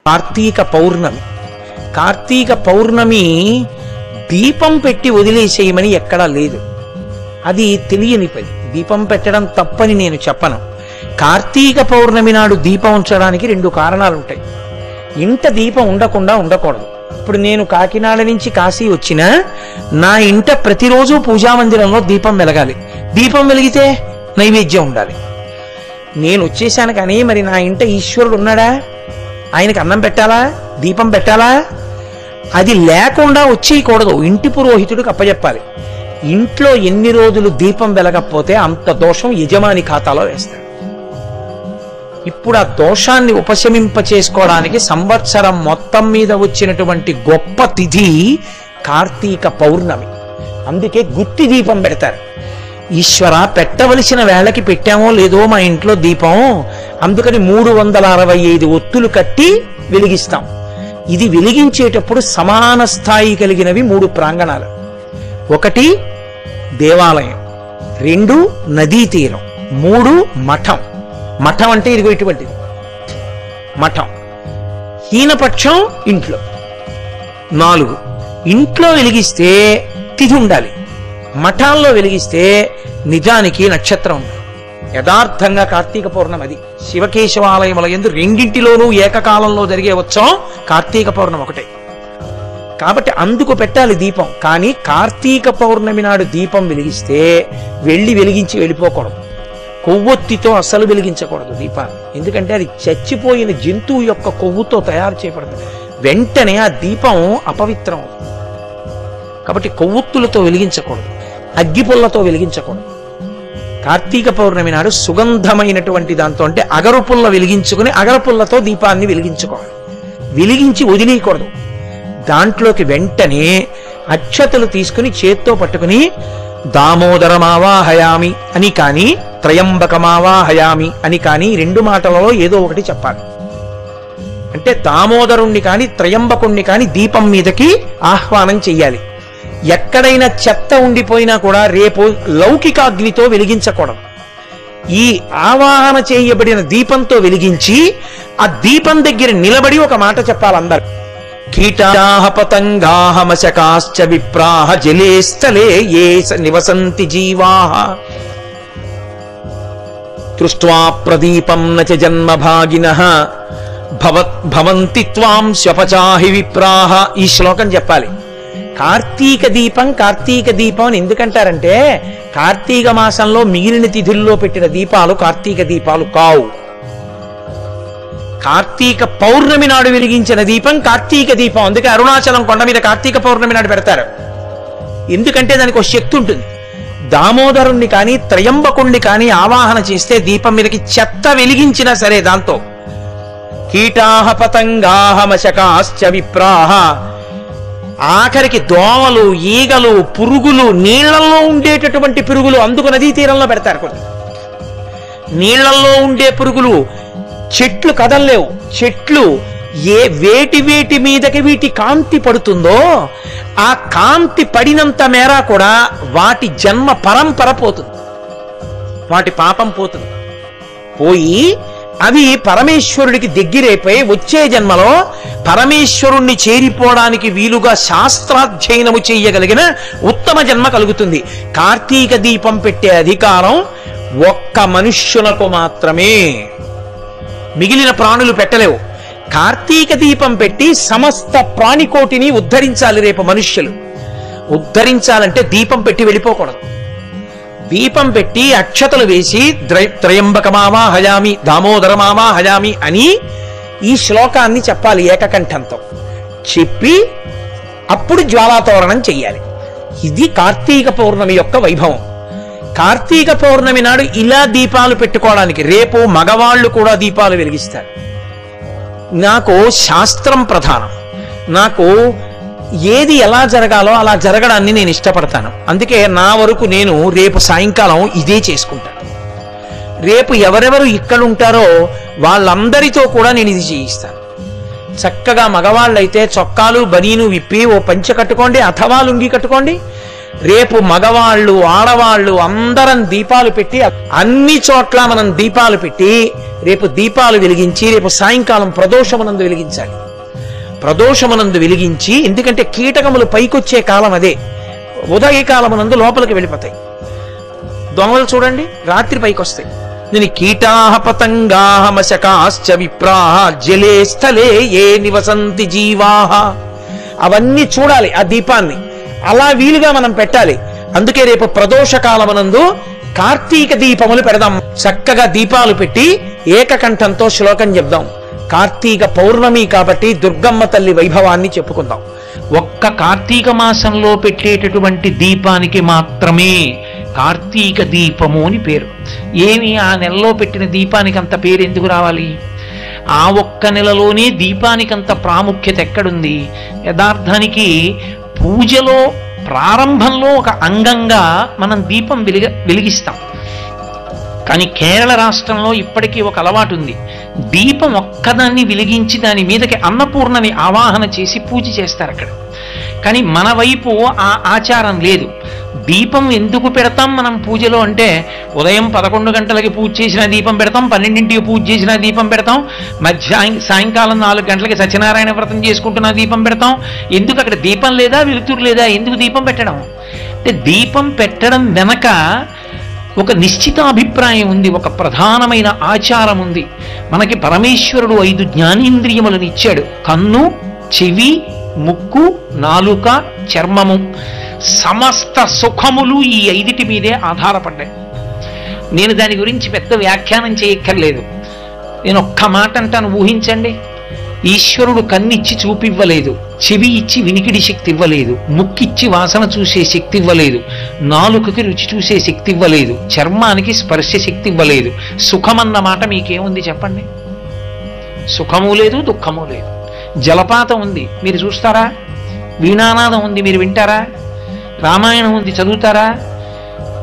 కార్తీక పౌర్ణమి. కార్తీక పౌర్ణమి దీపం పెట్టి వదిలేసేయమని ఎక్కడా లేదు. అది తెలియని పని. దీపం పెట్టడం తప్పని నేను చెప్పను. కార్తీక పౌర్ణమి నాడు దీపం ఉంచడానికి రెండు కారణాలు ఉంటాయి. ఇంట దీపం ఉండకూడదు. ఇప్పుడు నేను కాకినాడ నుంచి కాశీ వచ్చినా నా ఇంట ప్రతిరోజు పూజామందిరంలో దీపం వెలగాలి. దీపం వెలిగితే నైవేద్యం ఉండాలి. నేను వచ్చేసాను కానీ మరి నా ఇంట ఈశ్వరుడు ఉన్నాడా? ఆయనకి అన్నం పెట్టాలా, దీపం పెట్టాలా? అది లేకుండా వచ్చేయకూడదు. ఇంటి పురోహితుడికి అప్పచెప్పాలి. ఇంట్లో ఎన్ని రోజులు దీపం వెలగకపోతే అంత దోషం యజమాని ఖాతాలో వేస్తాడు. ఇప్పుడు ఆ దోషాన్ని ఉపశమింప చేసుకోవడానికి సంవత్సరం మొత్తం మీద వచ్చినటువంటి గొప్ప తిథి కార్తీక పౌర్ణమి. అందుకే గుత్తి దీపం పెడతారు. ఈశ్వర, పెట్టవలసిన వేళకి పెట్టామో లేదో మా ఇంట్లో దీపం, అందుకని 365 ఒత్తులు కట్టి వెలిగిస్తాం. ఇది వెలిగించేటప్పుడు సమాన స్థాయి కలిగినవి 3 ప్రాంగణాలు. 1 దేవాలయం, 2 నదీ తీరం, 3 మఠం. మఠం అంటే ఇదిగో ఇటువంటిది మఠం. హీనపక్షం ఇంట్లో. 4 ఇంట్లో వెలిగిస్తే తిథి ఉండాలి. మఠాల్లో వెలిగిస్తే నిజానికి నక్షత్రం ఉండాలి. యథార్థంగా కార్తీక పౌర్ణమి అది. శివకేశవాలయముల యందు రెండింటిలోనూ ఏకకాలంలో జరిగే ఉత్సవం కార్తీక పౌర్ణమి ఒకటే. కాబట్టి అందుకు పెట్టాలి దీపం. కానీ కార్తీక పౌర్ణమి నాడు దీపం వెలిగిస్తే వెలిగించి వెళ్ళిపోకూడదు. కొవ్వొత్తితో అస్సలు వెలిగించకూడదు దీపాన్ని. ఎందుకంటే అది చచ్చిపోయిన జంతువు యొక్క కొవ్వుతో తయారు చేయబడుతుంది. వెంటనే ఆ దీపం అపవిత్రం అవుతుంది. కాబట్టి కొవ్వొత్తులతో వెలిగించకూడదు, అగ్గిపుల్లతో వెలిగించకూడదు. కార్తీక పౌర్ణమి నాడు సుగంధమైనటువంటి దాంతో అంటే అగరుపుల్ల వెలిగించుకుని అగరపుల్లతో దీపాన్ని వెలిగించుకోవాలి. వెలిగించి వదిలేయకూడదు. దాంట్లోకి వెంటనే అక్షతలు తీసుకుని చేత్తో పట్టుకుని దామోదరమావాహయామి అని కానీ త్రయంబకమావాహయామి అని కానీ 2 మాటలలో ఏదో ఒకటి చెప్పాలి. అంటే దామోదరుణ్ణి కానీ త్రయంబకుణ్ణి కానీ దీపం మీదకి ఆహ్వానం చెయ్యాలి. ఎక్కడైనా చెత్త ఉండిపోయినా కూడా రేపు లౌకికాగ్నితో వెలిగించకూడదు. ఈ ఆవాహన చేయబడిన దీపంతో వెలిగించి ఆ దీపం దగ్గర నిలబడి ఒక మాట చెప్పాలి అందరు. కీటాః పతంగాః మశకాశ్చ విప్రాః జలే స్థలే ఏ నివసంతి జీవాః దృష్ట్వా ప్రదీపం న చ జన్మభాగినః భవంతి త్వాం స్వపచాహి విప్రాః. ఈ శ్లోకం చెప్పాలి. కార్తీక దీపం అని ఎందుకంటారంటే కార్తీక మాసంలో మిగిలిన తిథుల్లో పెట్టిన దీపాలు కార్తీక దీపాలు కావు. కార్తీక పౌర్ణమి నాడు వెలిగించిన దీపం కార్తీక దీపం. అందుకే అరుణాచలం కొండ మీద కార్తీక పౌర్ణమి నాడు పెడతారు. ఎందుకంటే దానికి ఒక శక్తి ఉంటుంది. దామోదరుణ్ణి కానీ త్రయంబకుణ్ణి కానీ ఆవాహన చేస్తే దీపం మీదకి చెత్త వెలిగించినా సరే దాంతో కీటాః పతంగాః మశకాశ్చ విప్రాః, ఆఖరికి దోమలు, ఈగలు, పురుగులు, నీళ్లలో ఉండేటటువంటి పురుగులు, అందుకు నదీ తీరంలో పెడతారు. కొన్ని నీళ్లలో ఉండే పురుగులు, చెట్లు కదల్లేవు. చెట్లు వేటి మీదకి వీటి కాంతి పడుతుందో ఆ కాంతి పడినంత మేర కూడా వాటి జన్మ పరంపర పోతుంది, వాటి పాపం పోతుంది. పోయి అవి పరమేశ్వరుడికి దగ్గరైపోయి వచ్చే జన్మలో పరమేశ్వరుణ్ణి చేరిపోవడానికి వీలుగా శాస్త్రాధ్యయనము చేయగలిగిన ఉత్తమ జన్మ కలుగుతుంది. కార్తీక దీపం పెట్టే అధికారం ఒక్క మనుష్యులకు మాత్రమే, మిగిలిన ప్రాణులు పెట్టలేవు. కార్తీక దీపం పెట్టి సమస్త ప్రాణికోటిని ఉద్ధరించాలి. రేపు మనుష్యులు ఉద్ధరించాలంటే దీపం పెట్టి వెళ్ళిపోకూడదు. దీపం పెట్టి అక్షతలు వేసి త్రయంబకమావాహయామి దామోదరమావాహయామి అని ఈ శ్లోకాన్ని చెప్పాలి ఏకకంఠంతో. చెప్పి అప్పుడు జ్వాలాతోరణం చెయ్యాలి. ఇది కార్తీక పౌర్ణమి యొక్క వైభవం. కార్తీక పౌర్ణమి నాడు ఇలా దీపాలు పెట్టుకోవడానికి రేపు మగవాళ్ళు కూడా దీపాలు వెలిగిస్తారు. నాకు శాస్త్రం ప్రధానం. నాకు ఏది ఎలా జరగాలో అలా జరగడాన్ని నేను ఇష్టపడతాను. అందుకే నా వరకు నేను రేపు సాయంకాలం ఇదే చేసుకుంటాను. రేపు ఎవరెవరు ఇక్కడ ఉంటారో వాళ్ళందరితో కూడా నేను ఇది చేయిస్తాను. చక్కగా మగవాళ్ళైతే చొక్కాలు బనీను విప్పి ఓ పంచె కట్టుకోండి, అథవా లుంగి కట్టుకోండి. రేపు మగవాళ్ళు ఆడవాళ్ళు అందరం దీపాలు పెట్టి, అన్ని చోట్ల మనం దీపాలు పెట్టి రేపు దీపాలు వెలిగించి రేపు సాయంకాలం ప్రదోషమునందు వెలిగించాలి. ప్రదోషమునందు వెలిగించి, ఎందుకంటే కీటకములు పైకొచ్చే కాలం అదే. ఉదయకాలమునందు లోపలికి వెళ్ళిపోతాయి. దొంగలు చూడండి రాత్రి పైకి వస్తాయి. నేను కీటాహ పతంగాహ మశకాశ్చ విప్రాహ జలే స్థలే ఏ నివసంతి జీవాహ, అవన్నీ చూడాలి ఆ దీపాన్ని. అలా వీలుగా మనం పెట్టాలి. అందుకే రేపు ప్రదోష కాలమునందు కార్తీక దీపములు పెడదాం. చక్కగా దీపాలు పెట్టి ఏకకంఠంతో శ్లోకం చెప్దాం. కార్తీక పౌర్ణమి కాబట్టి దుర్గమ్మ తల్లి వైభవాన్ని చెప్పుకుందాం. ఒక్క కార్తీక మాసంలో పెట్టేటటువంటి దీపానికి మాత్రమే కార్తీక దీపము అని పేరు. ఏమి ఆ నెలలో పెట్టిన దీపానికి అంత పేరు ఎందుకు రావాలి? ఆ ఒక్క నెలలోనే దీపానికి అంత ప్రాముఖ్యత ఎక్కడుంది? యథార్థానికి పూజలో ప్రారంభంలో ఒక అంగంగా మనం దీపం వెలిగిస్తాం. కానీ కేరళ రాష్ట్రంలో ఇప్పటికీ ఒక అలవాటు ఉంది. దీపం ఒక్కదాన్ని వెలిగించి దాని మీదకి అన్నపూర్ణని ఆవాహన చేసి పూజ చేస్తారు అక్కడ. కానీ మన వైపు ఆ ఆచారం లేదు. దీపం ఎందుకు పెడతాం మనం పూజలో అంటే, ఉదయం 11 గంటలకి పూజ చేసిన దీపం పెడతాం, 12ంటికి పూజ చేసిన దీపం పెడతాం, సాయంకాలం 4 గంటలకి సత్యనారాయణ వ్రతం చేసుకుంటున్న దీపం పెడతాం. ఎందుకు అక్కడ దీపం లేదా, వెలుతురు లేదా? ఎందుకు దీపం పెట్టడం అంటే, దీపం పెట్టడం వెనక ఒక నిశ్చిత అభిప్రాయం ఉంది, ఒక ప్రధానమైన ఆచారం ఉంది. మనకి పరమేశ్వరుడు 5 జ్ఞానేంద్రియములను ఇచ్చాడు. కన్ను, చెవి, ముక్కు, నాలుక, చర్మము. సమస్త సుఖములు ఈ 5టి మీదే ఆధారపడ్డాయి. నేను దాని గురించి పెద్ద వ్యాఖ్యానం చేయక్కర్లేదు. నేను ఒక్క మాట అంటాను, ఊహించండి. ఈశ్వరుడు కన్నిచ్చి చూపివ్వలేదు, చెవి ఇచ్చి వినికిడి శక్తి ఇవ్వలేదు, ముక్కిచ్చి వాసన చూసే శక్తి ఇవ్వలేదు, నాలుకకి రుచి చూసే శక్తి ఇవ్వలేదు, చర్మానికి స్పర్శ శక్తి ఇవ్వలేదు. సుఖమన్న మాట మీకేముంది చెప్పండి? సుఖము లేదు, దుఃఖము లేదు. జలపాతం ఉంది, మీరు చూస్తారా? వీణానాదం ఉంది, మీరు వింటారా? రామాయణం ఉంది, చదువుతారా?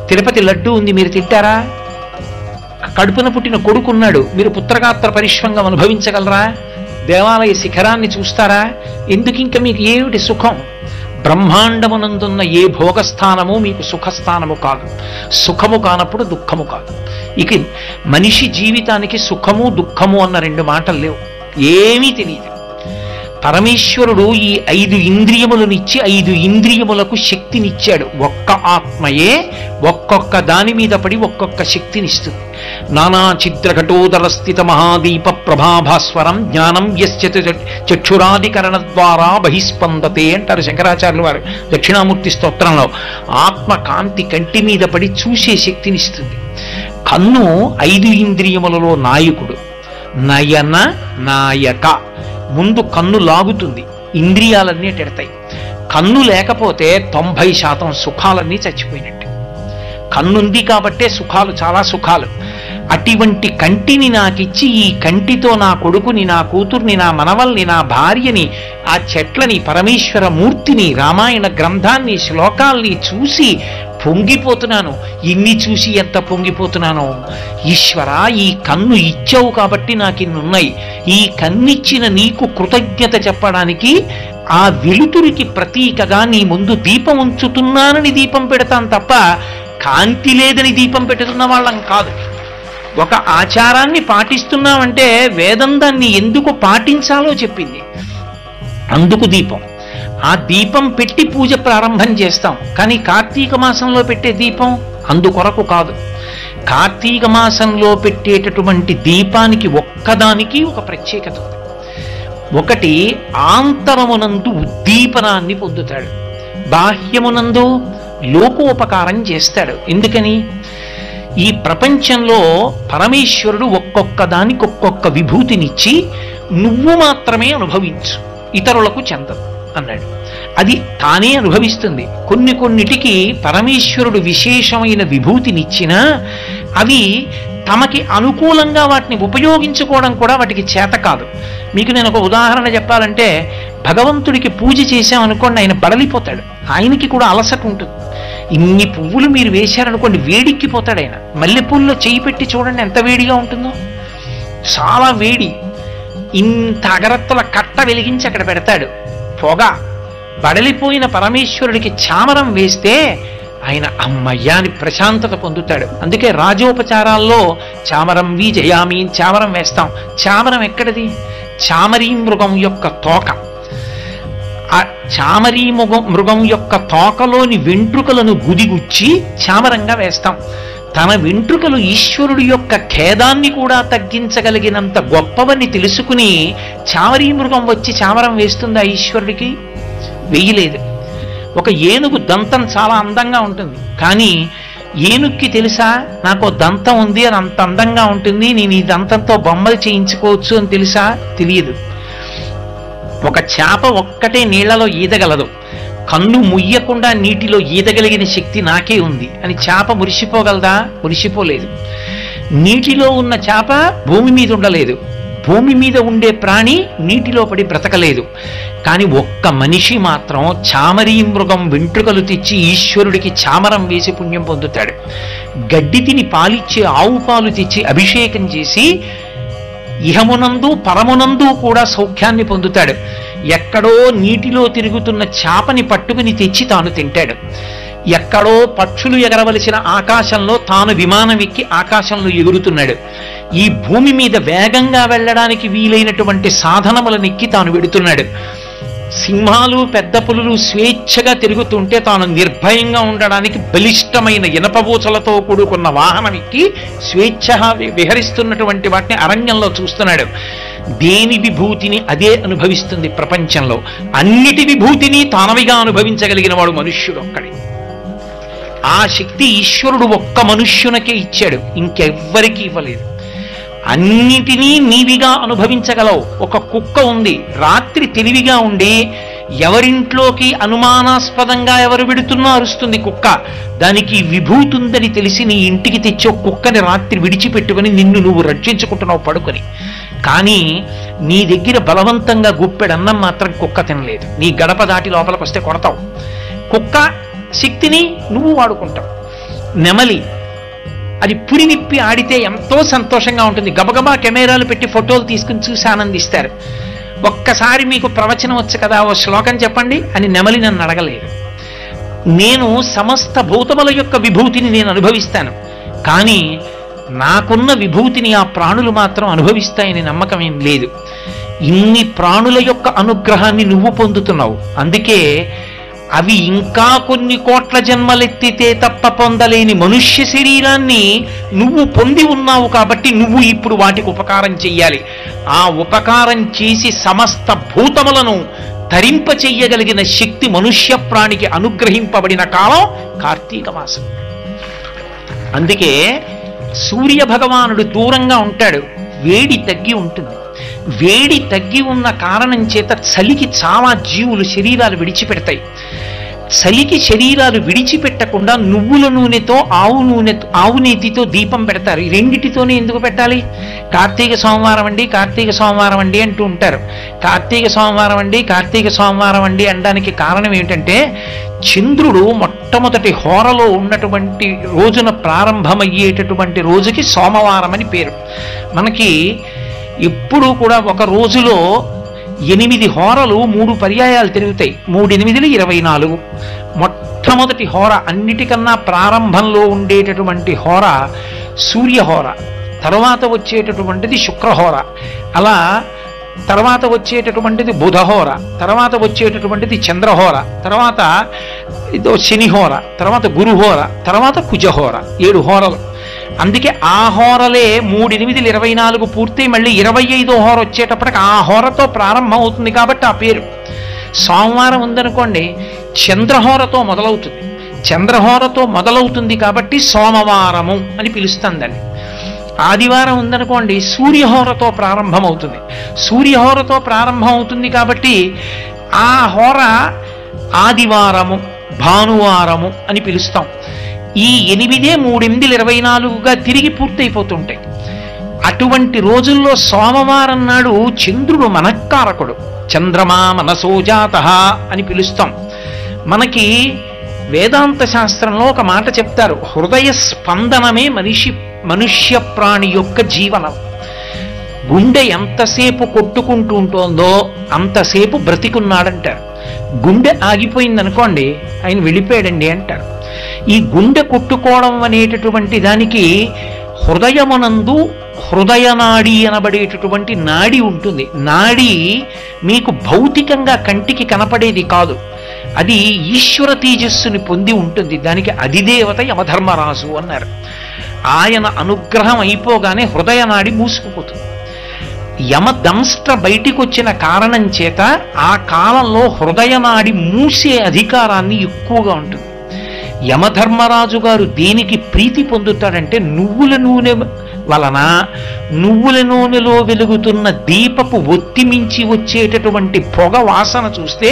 తిరుపతి లడ్డు ఉంది, మీరు తింటారా? కడుపున పుట్టిన కొడుకున్నాడు, మీరు పుత్రగాత్ర పరిశ్వంగం అనుభవించగలరా? దేవాలయ శిఖరాన్ని చూస్తారా? ఎందుకు ఇంకా మీకు ఏమిటి సుఖం? బ్రహ్మాండమునందున్న ఏ భోగస్థానము మీకు సుఖస్థానము కాదు. సుఖము కానప్పుడు దుఃఖము కాదు. ఇక మనిషి జీవితానికి సుఖము దుఃఖము అన్న 2 మాటలు లేవు. ఏమీ తెలియదు. పరమేశ్వరుడు ఈ 5 ఇంద్రియములనిచ్చి 5 ఇంద్రియములకు శక్తినిచ్చాడు. ఒక్క ఆత్మయే ఒక్కొక్క దాని మీద పడి ఒక్కొక్క శక్తినిస్తుంది. నానా చిత్రఘటోదర స్థిత మహాదీప ప్రభాభాస్వరం జ్ఞానం యస్య చక్షురాధికరణ ద్వారా బహిస్పందతే అంటారు శంకరాచార్యులు వారు దక్షిణామూర్తి స్తోత్రంలో. ఆత్మ కాంతి కంటి మీద పడి చూసే శక్తినిస్తుంది. కన్ను 5 ఇంద్రియములలో నాయకుడు. నయన నాయక. ముందు కన్ను లాగుతుంది, ఇంద్రియాలన్నీ టెడతాయి. కన్ను లేకపోతే 90% సుఖాలన్నీ చచ్చిపోయినట్టు. కన్నుంది కాబట్టే సుఖాలు, చాలా సుఖాలు. అటువంటి కంటిని నాకిచ్చి ఈ కంటితో నా కొడుకుని, నా కూతుర్ని, నా మనవల్ని, నా భార్యని, ఆ చెట్లని, పరమేశ్వర మూర్తిని, రామాయణ గ్రంథాన్ని, శ్లోకాల్ని చూసి పొంగిపోతున్నాను. ఇన్ని చూసి ఎంత పొంగిపోతున్నానో. ఈశ్వర, ఈ కన్ను ఇచ్చావు కాబట్టి నాకు ఇన్నున్నాయి. ఈ కన్నిచ్చిన నీకు కృతజ్ఞత చెప్పడానికి ఆ వెలుతురికి ప్రతీకగా నీ ముందు దీపం ఉంచుతున్నానని దీపం పెడతాను తప్ప కాంతి లేదని దీపం పెట్టుతున్న వాళ్ళం కాదు. ఒక ఆచారాన్ని పాటిస్తున్నామంటే వేదం దాన్ని ఎందుకు పాటించాలో చెప్పింది. అందుకు దీపం. ఆ దీపం పెట్టి పూజ ప్రారంభం చేస్తాం. కానీ కార్తీక మాసంలో పెట్టే దీపం అందుకొరకు కాదు. కార్తీక మాసంలో పెట్టేటటువంటి దీపానికి ఒక్కదానికి ఒక ప్రత్యేకత ఉంది. ఒకటి, ఆంతరమునందు ఉద్దీపనాన్ని పొందుతాడు, బాహ్యమునందు లోకోపకారం చేస్తాడు. ఎందుకని? ఈ ప్రపంచంలో పరమేశ్వరుడు ఒక్కొక్క దానికి ఒక్కొక్క విభూతినిచ్చి నువ్వు మాత్రమే అనుభవించు, ఇతరులకు చెందదు అన్నాడు. అది తానే అనుభవిస్తుంది. కొన్నిటికి పరమేశ్వరుడు విశేషమైన విభూతినిచ్చినా అవి తమకి అనుకూలంగా వాటిని ఉపయోగించుకోవడం కూడా వాటికి చేత కాదు. మీకు నేను ఒక ఉదాహరణ చెప్పాలంటే, భగవంతుడికి పూజ చేశామనుకోండి, ఆయన బడలిపోతాడు. ఆయనకి కూడా అలసట ఉంటుంది. ఇన్ని పువ్వులు మీరు వేశారనుకోండి, వేడిక్కిపోతాడు ఆయన. మల్లెపూల్లో చేయి పెట్టి చూడండి ఎంత వేడిగా ఉంటుందో, చాలా వేడి. ఇంత అగరత్తుల కట్ట వెలిగించి అక్కడ పెడతాడు. పొగ బడలిపోయిన పరమేశ్వరుడికి చామరం వేస్తే ఆయన అమ్మయ్యా అని ప్రశాంతత పొందుతాడు. అందుకే రాజోపచారాల్లో చామరం విజయామి చామరం వేస్తాం. చామరం ఎక్కడిది? చామరీ మృగం యొక్క తోక. ఆ చామరీ మృగం యొక్క తోకలోని వెంట్రుకలను గుదిగుచ్చి చామరంగా వేస్తాం. తన వెంట్రుకలు ఈశ్వరుడి యొక్క ఖేదాన్ని కూడా తగ్గించగలిగినంత గొప్పవని తెలుసుకుని చామరీ మృగం వచ్చి చామరం వేస్తుందా ఈశ్వరుడికి? వెయ్యలేదు. ఒక ఏనుగు దంతం చాలా అందంగా ఉంటుంది, కానీ ఏనుగుకి తెలుసా నాకు దంతం ఉంది, అది అంత అందంగా ఉంటుంది, నేను ఈ దంతంతో బొమ్మలు చేయించుకోవచ్చు అని తెలుసా? తెలియదు. ఒక చేప ఒక్కటే నీళ్లలో ఈదగలదు, కన్ను ముయ్యకుండా నీటిలో ఈదగలిగిన శక్తి నాకే ఉంది అని చేప మురిసిపోగలదా? మురిసిపోలేదు. నీటిలో ఉన్న చేప భూమి మీద ఉండలేదు, భూమి మీద ఉండే ప్రాణి నీటిలో పడి బ్రతకలేదు. కానీ ఒక్క మనిషి మాత్రం చామరీ మృగం వెంట్రుకలు తెచ్చి ఈశ్వరుడికి చామరం వేసి పుణ్యం పొందుతాడు. గడ్డి తిని పాలిచ్చే ఆవు పాలు తెచ్చి అభిషేకం చేసి ఇహమునందు పరమునందు కూడా సౌఖ్యాన్ని పొందుతాడు. ఎక్కడో నీటిలో తిరుగుతున్న చేపని పట్టుకుని తెచ్చి తాను తింటాడు. ఎక్కడో పక్షులు ఎగరవలసిన ఆకాశంలో తాను విమానం ఎక్కి ఆకాశంలో ఎగురుతున్నాడు. ఈ భూమి మీద వేగంగా వెళ్ళడానికి వీలైనటువంటి సాధనములనెక్కి తాను వెడుతున్నాడు. సింహాలు పెద్ద పులులు స్వేచ్ఛగా తిరుగుతుంటే తాను నిర్భయంగా ఉండడానికి బలిష్టమైన ఇనపబూచలతో కూడుకున్న వాహనం ఎక్కి స్వేచ్ఛగా విహరిస్తున్నటువంటి వాటిని అరణ్యంలో చూస్తున్నాడు. దేని విభూతిని అదే అనుభవిస్తుంది ప్రపంచంలో. అన్నిటి విభూతిని తానవిగా అనుభవించగలిగిన వాడు మనుష్యుడు ఒక్కడే. ఆ శక్తి ఈశ్వరుడు ఒక్క మనుష్యునకే ఇచ్చాడు, ఇంకెవ్వరికీ ఇవ్వలేదు. అన్నిటినీ నీవిగా అనుభవించగలవు. ఒక కుక్క ఉంది, రాత్రి తెలివిగా ఉండి ఎవరింట్లోకి అనుమానాస్పదంగా ఎవరు విడుతున్నా అరుస్తుంది కుక్క. దానికి విభూతి ఉందని తెలిసి నీ ఇంటికి తెచ్చి ఒక కుక్కని రాత్రి విడిచిపెట్టుకుని నిన్ను నువ్వు రక్షించుకుంటున్నావు పడుకొని. కానీ నీ దగ్గర బలవంతంగా గుప్పెడన్నం మాత్రం కుక్క తినలేదు. నీ గడప దాటి లోపలికి వస్తే కొడతావు. కుక్క శక్తిని నువ్వు వాడుకుంటావు. నెమలి అది పురినిప్పి ఆడితే ఎంతో సంతోషంగా ఉంటుంది. గబగబా కెమెరాలు పెట్టి ఫోటోలు తీసుకుని చూసి ఆనందిస్తారు. ఒక్కసారి మీకు ప్రవచనం వచ్చు కదా, ఓ శ్లోకం చెప్పండి అని నెమలి నన్ను అడగలేదు. నేను సమస్త భూతముల యొక్క విభూతిని నేను అనుభవిస్తాను, కానీ నాకున్న విభూతిని ఆ ప్రాణులు మాత్రం అనుభవిస్తాయని నమ్మకం ఏం లేదు. ఇన్ని ప్రాణుల యొక్క అనుగ్రహాన్ని నువ్వు పొందుతున్నావు. అందుకే అవి ఇంకా కొన్ని కోట్ల జన్మలెత్తితే తప్ప పొందలేని మనుష్య శరీరాన్ని నువ్వు పొంది ఉన్నావు కాబట్టి నువ్వు ఇప్పుడు వాటికి ఉపకారం చెయ్యాలి. ఆ ఉపకారం చేసి సమస్త భూతములను తరింప చెయ్యగలిగిన శక్తి మనుష్య ప్రాణికి అనుగ్రహింపబడిన కాలం కార్తీక మాసం. అందుకే సూర్య భగవానుడు దూరంగా ఉంటాడు, వేడి తగ్గి ఉంటుంది. వేడి తగ్గి ఉన్న కారణం చేత చలికి చాలా జీవులు శరీరాలు విడిచిపెడతాయి. చలికి శరీరాలు విడిచిపెట్టకుండా నువ్వుల నూనెతో ఆవు నేతితో దీపం పెడతారు. ఈ రెండిటితోనే ఎందుకు పెట్టాలి? కార్తీక సోమవారం అండి, కార్తీక సోమవారం అండి అంటూ ఉంటారు. కార్తీక సోమవారం అండి, కార్తీక సోమవారం అండి అనడానికి కారణం ఏమిటంటే చంద్రుడు మొట్టమొదటి హోరలో ఉన్నటువంటి రోజున ప్రారంభమయ్యేటటువంటి రోజుకి సోమవారం అని పేరు. మనకి ఎప్పుడూ కూడా ఒక రోజులో 8 హోరలు 3 పర్యాయాలు తిరుగుతాయి. 3 8 24. మొట్టమొదటి హోర, అన్నిటికన్నా ప్రారంభంలో ఉండేటటువంటి హోర సూర్యహోర, తర్వాత వచ్చేటటువంటిది శుక్రహోర, అలా తర్వాత వచ్చేటటువంటిది బుధహోర, తర్వాత వచ్చేటటువంటిది చంద్రహోర, తర్వాత శనిహోర, తర్వాత గురుహోర, తర్వాత కుజహోర. 7 హోరలు. అందుకే ఆ హోరలే 3 8 24 పూర్తి మళ్ళీ 25వ హోర వచ్చేటప్పటికి ఆ హోరతో ప్రారంభం అవుతుంది కాబట్టి ఆ పేరు. సోమవారం ఉందనుకోండి చంద్రహోరతో మొదలవుతుంది, చంద్రహోరతో మొదలవుతుంది కాబట్టి సోమవారము అని పిలుస్తాం దాన్ని. ఆదివారం ఉందనుకోండి సూర్యహోరతో ప్రారంభం అవుతుంది, సూర్యహోరతో ప్రారంభం అవుతుంది కాబట్టి ఆ హోర ఆదివారము భానువారము అని పిలుస్తాం. ఈ 8 3 8 24గా తిరిగి పూర్తయిపోతుంటాయి. అటువంటి రోజుల్లో సోమవారం నాడు చంద్రుడు మనఃకారకుడు, చంద్రమా మనసోజాతః అని పిలుస్తాం. మనకి వేదాంత శాస్త్రంలో ఒక మాట చెప్తారు, హృదయ స్పందనమే మనుష్య ప్రాణి యొక్క జీవనం. గుండె ఎంతసేపు కొట్టుకుంటూ ఉంటుందో అంతసేపు బ్రతికున్నాడంటారు. గుండె ఆగిపోయిందనుకోండి, ఆయన వెళ్ళిపోయాడండి అంటారు. ఈ గుండె కొట్టుకోవడం అనేటటువంటి దానికి హృదయమునందు హృదయనాడి అనబడేటటువంటి నాడి ఉంటుంది. నాడి మీకు భౌతికంగా కంటికి కనపడేది కాదు, అది ఈశ్వర తేజస్సుని పొంది ఉంటుంది. దానికి అధిదేవత యమధర్మరాజు అన్నారు. ఆయన అనుగ్రహం అయిపోగానే హృదయనాడి మూసుకుపోతుంది. యమదంష్ట్ర బయటికి వచ్చిన కారణం చేత ఆ కాలంలో హృదయనాడి మూసే అధికారాన్ని ఎక్కువగా ఉంటుంది. యమధర్మరాజు గారు దేనికి ప్రీతి పొందుతాడంటే, నువ్వుల నూనె వలన నువ్వుల నూనెలో వెలుగుతున్న దీపపు ఒత్తి మించి వచ్చేటటువంటి పొగ వాసన చూస్తే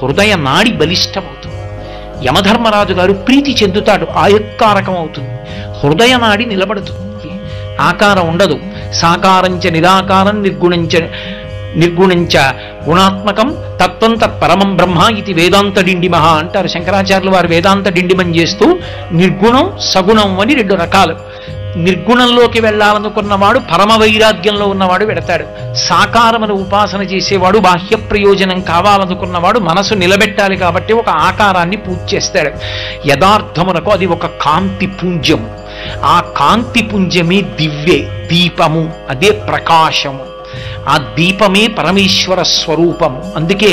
హృదయ నాడి బలిష్టమవుతుంది. యమధర్మరాజు గారు ప్రీతి చెందుతాడు, ఆయక్కారకం అవుతుంది, హృదయ నాడి నిలబడుతుంది. ఆకారం ఉండదు. సాకారంచ నిరాకారం నిర్గుణంచ గుణాత్మకం తత్వం తత్పరమం బ్రహ్మ ఇది వేదాంత డిండిమహ అంటారు శంకరాచార్యులు వారు. వేదాంత డిండిమం చేస్తూ నిర్గుణం సగుణం అని రెండు రకాలు. నిర్గుణంలోకి వెళ్ళాలనుకున్నవాడు పరమ వైరాగ్యంలో ఉన్నవాడు వెడతాడు. సాకారమును ఉపాసన చేసేవాడు బాహ్య ప్రయోజనం కావాలనుకున్నవాడు మనసు నిలబెట్టాలి కాబట్టి ఒక ఆకారాన్ని పూజ చేస్తాడు. యథార్థమునకు అది ఒక కాంతి పుంజము. ఆ కాంతి పుంజమే దివ్యే దీపము, అదే ప్రకాశము. ఆ దీపమే పరమేశ్వర స్వరూపము. అందుకే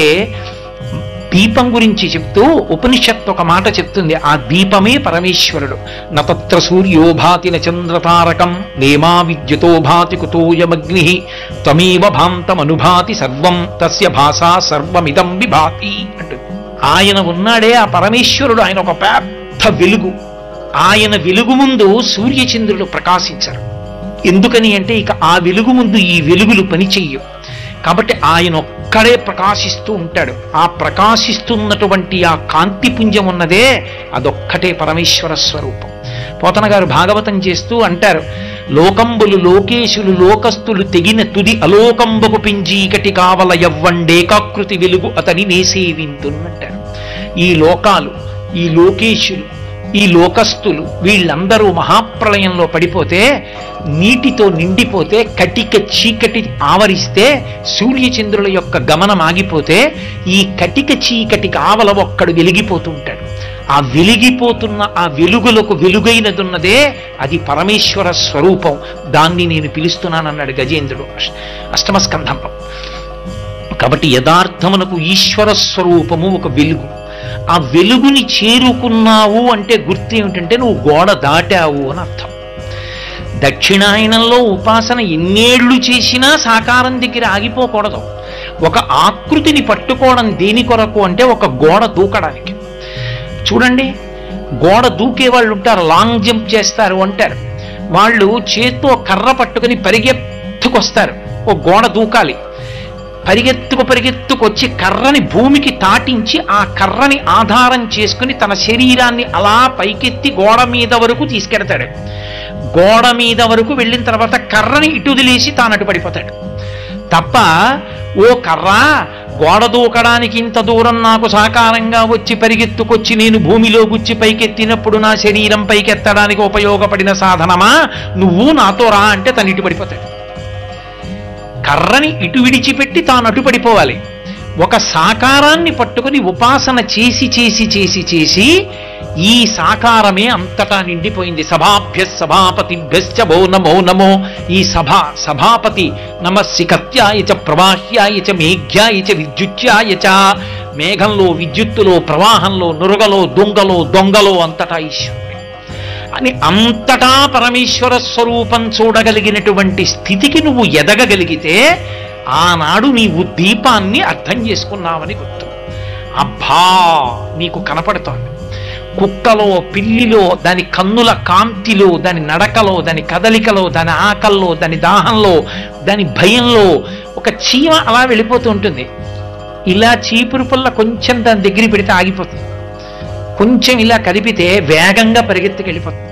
దీపం గురించి చెప్తూ ఉపనిషత్తు ఒక మాట చెప్తుంది, ఆ దీపమే పరమేశ్వరుడు. నతత్ర సూర్యో భాతి న చంద్రతారకం నేమా విద్యుతో భాతి కుతోయమగ్ని త్వమేవ భాంతమనుభాతి సర్వం తస్య భాసా సర్వమిదం విభాతి అంటుంది. ఆయన ఉన్నాడే ఆ పరమేశ్వరుడు, ఆయన ఒక పెద్ద వెలుగు. ఆయన వెలుగు ముందు సూర్యచంద్రులు ప్రకాశించరు. ఎందుకని అంటే ఇక ఆ వెలుగు ముందు ఈ వెలుగులు పనిచెయ్యవు. కాబట్టి ఆయన ఒక్కడే ప్రకాశిస్తూ ఉంటాడు. ఆ ప్రకాశిస్తున్నటువంటి ఆ కాంతిపుంజం ఉన్నదే అదొక్కటే పరమేశ్వర స్వరూపం. పోతన గారు భాగవతం చేస్తూ అంటారు, లోకంబులు లోకేశులు లోకస్తులు తెగిన తుది అలోకంబకు పింజీకటి కావల యవ్వండేకాకృతి వెలుగు అతని నేసేవింతున్నంటారు. ఈ లోకాలు, ఈ లోకేశులు, ఈ లోకస్తులు వీళ్ళందరూ మహాప్రళయంలో పడిపోతే, నీటితో నిండిపోతే, కటిక చీకటి ఆవరిస్తే, సూర్యచంద్రుల యొక్క గమనం ఆగిపోతే, ఈ కటిక చీకటి ఆవల ఒక్కడు వెలిగిపోతూ ఉంటాడు. ఆ వెలిగిపోతున్న ఆ వెలుగులకు వెలుగైనదున్నదే అది పరమేశ్వర స్వరూపం. దాన్ని నేను పిలుస్తున్నానన్నాడు గజేంద్రుడు అష్టమ స్కంధంలో. కాబట్టి యథార్థమునకు ఈశ్వర స్వరూపము ఒక వెలుగు. ఆ వెలుగుని చేరుకున్నావు అంటే గుర్తు ఏమిటంటే నువ్వు గోడ దాటావు అని అర్థం. దక్షిణాయనంలో ఉపాసన ఎన్నేళ్లు చేసినా సాకారం దగ్గర ఆగిపోకూడదు. ఒక ఆకృతిని పట్టుకోవడం దేని కొరకు అంటే ఒక గోడ దూకడానికి. చూడండి, గోడ దూకే వాళ్ళు ఉంటారు, లాంగ్ జంప్ చేస్తారు అంటారు. వాళ్ళు చేత్తో కర్ర పట్టుకుని పరిగెత్తుకొస్తారు, ఓ గోడ దూకాలి. పరిగెత్తుకొచ్చి కర్రని భూమికి తాటించి ఆ కర్రని ఆధారం చేసుకుని తన శరీరాన్ని అలా పైకెత్తి గోడ మీద వరకు తీసుకెడతాడు. గోడ మీద వరకు వెళ్ళిన తర్వాత కర్రని ఇటుదిలేసి తాను అటు పడిపోతాడు తప్ప, ఓ కర్రా గోడ దూకడానికి ఇంత దూరం నాకు సాకారంగా వచ్చి పరిగెత్తుకొచ్చి నేను భూమిలో గుచ్చి పైకెత్తినప్పుడు నా శరీరం పైకెత్తడానికి ఉపయోగపడిన సాధనమా, నువ్వు నాతో రా అంటే తను ఇటు పడిపోతాడు. కర్రని ఇటు విడిచిపెట్టి తాను అటు పడిపోవాలి. ఒక సాకారాన్ని పట్టుకుని ఉపాసన చేసి చేసి చేసి చేసి ఈ సాకారమే అంతటా నిండిపోయింది. సభాభ్య సభాపతిభ్యశ్చ భో నమో నమో. ఈ సభాపతి నమస్సికత్యాయ చ ప్రవాహ్యాయ చ మేఘ్యాయ చ విద్యుత్యాయ చ. మేఘంలో, విద్యుత్తులో, ప్రవాహంలో, నురగలో, దొంగలో అంతటా ఈశ్వరుడే అని అంతటా పరమేశ్వర స్వరూపం చూడగలిగినటువంటి స్థితికి నువ్వు ఎదగగలిగితే ఆనాడు నీవు దీపాన్ని అర్థం చేసుకున్నావని గుర్తు. అబ్బా నీకు కనపడుతోంది. కుక్కలో, పిల్లిలో, దాని కన్నుల కాంతిలో, దాని నడకలో, దాని కదలికలో, దాని ఆకల్లో, దాని దాహంలో, దాని భయంలో ఒక చీమ అలా వెళ్ళిపోతూ ఉంటుంది. ఇలా చీపురు పుల్ల కొంచెం దాని దగ్గర పెడితే ఆగిపోతుంది, కొంచెం ఇలా కదిపితే వేగంగా పరిగెత్తుకెళ్ళిపోతుంది.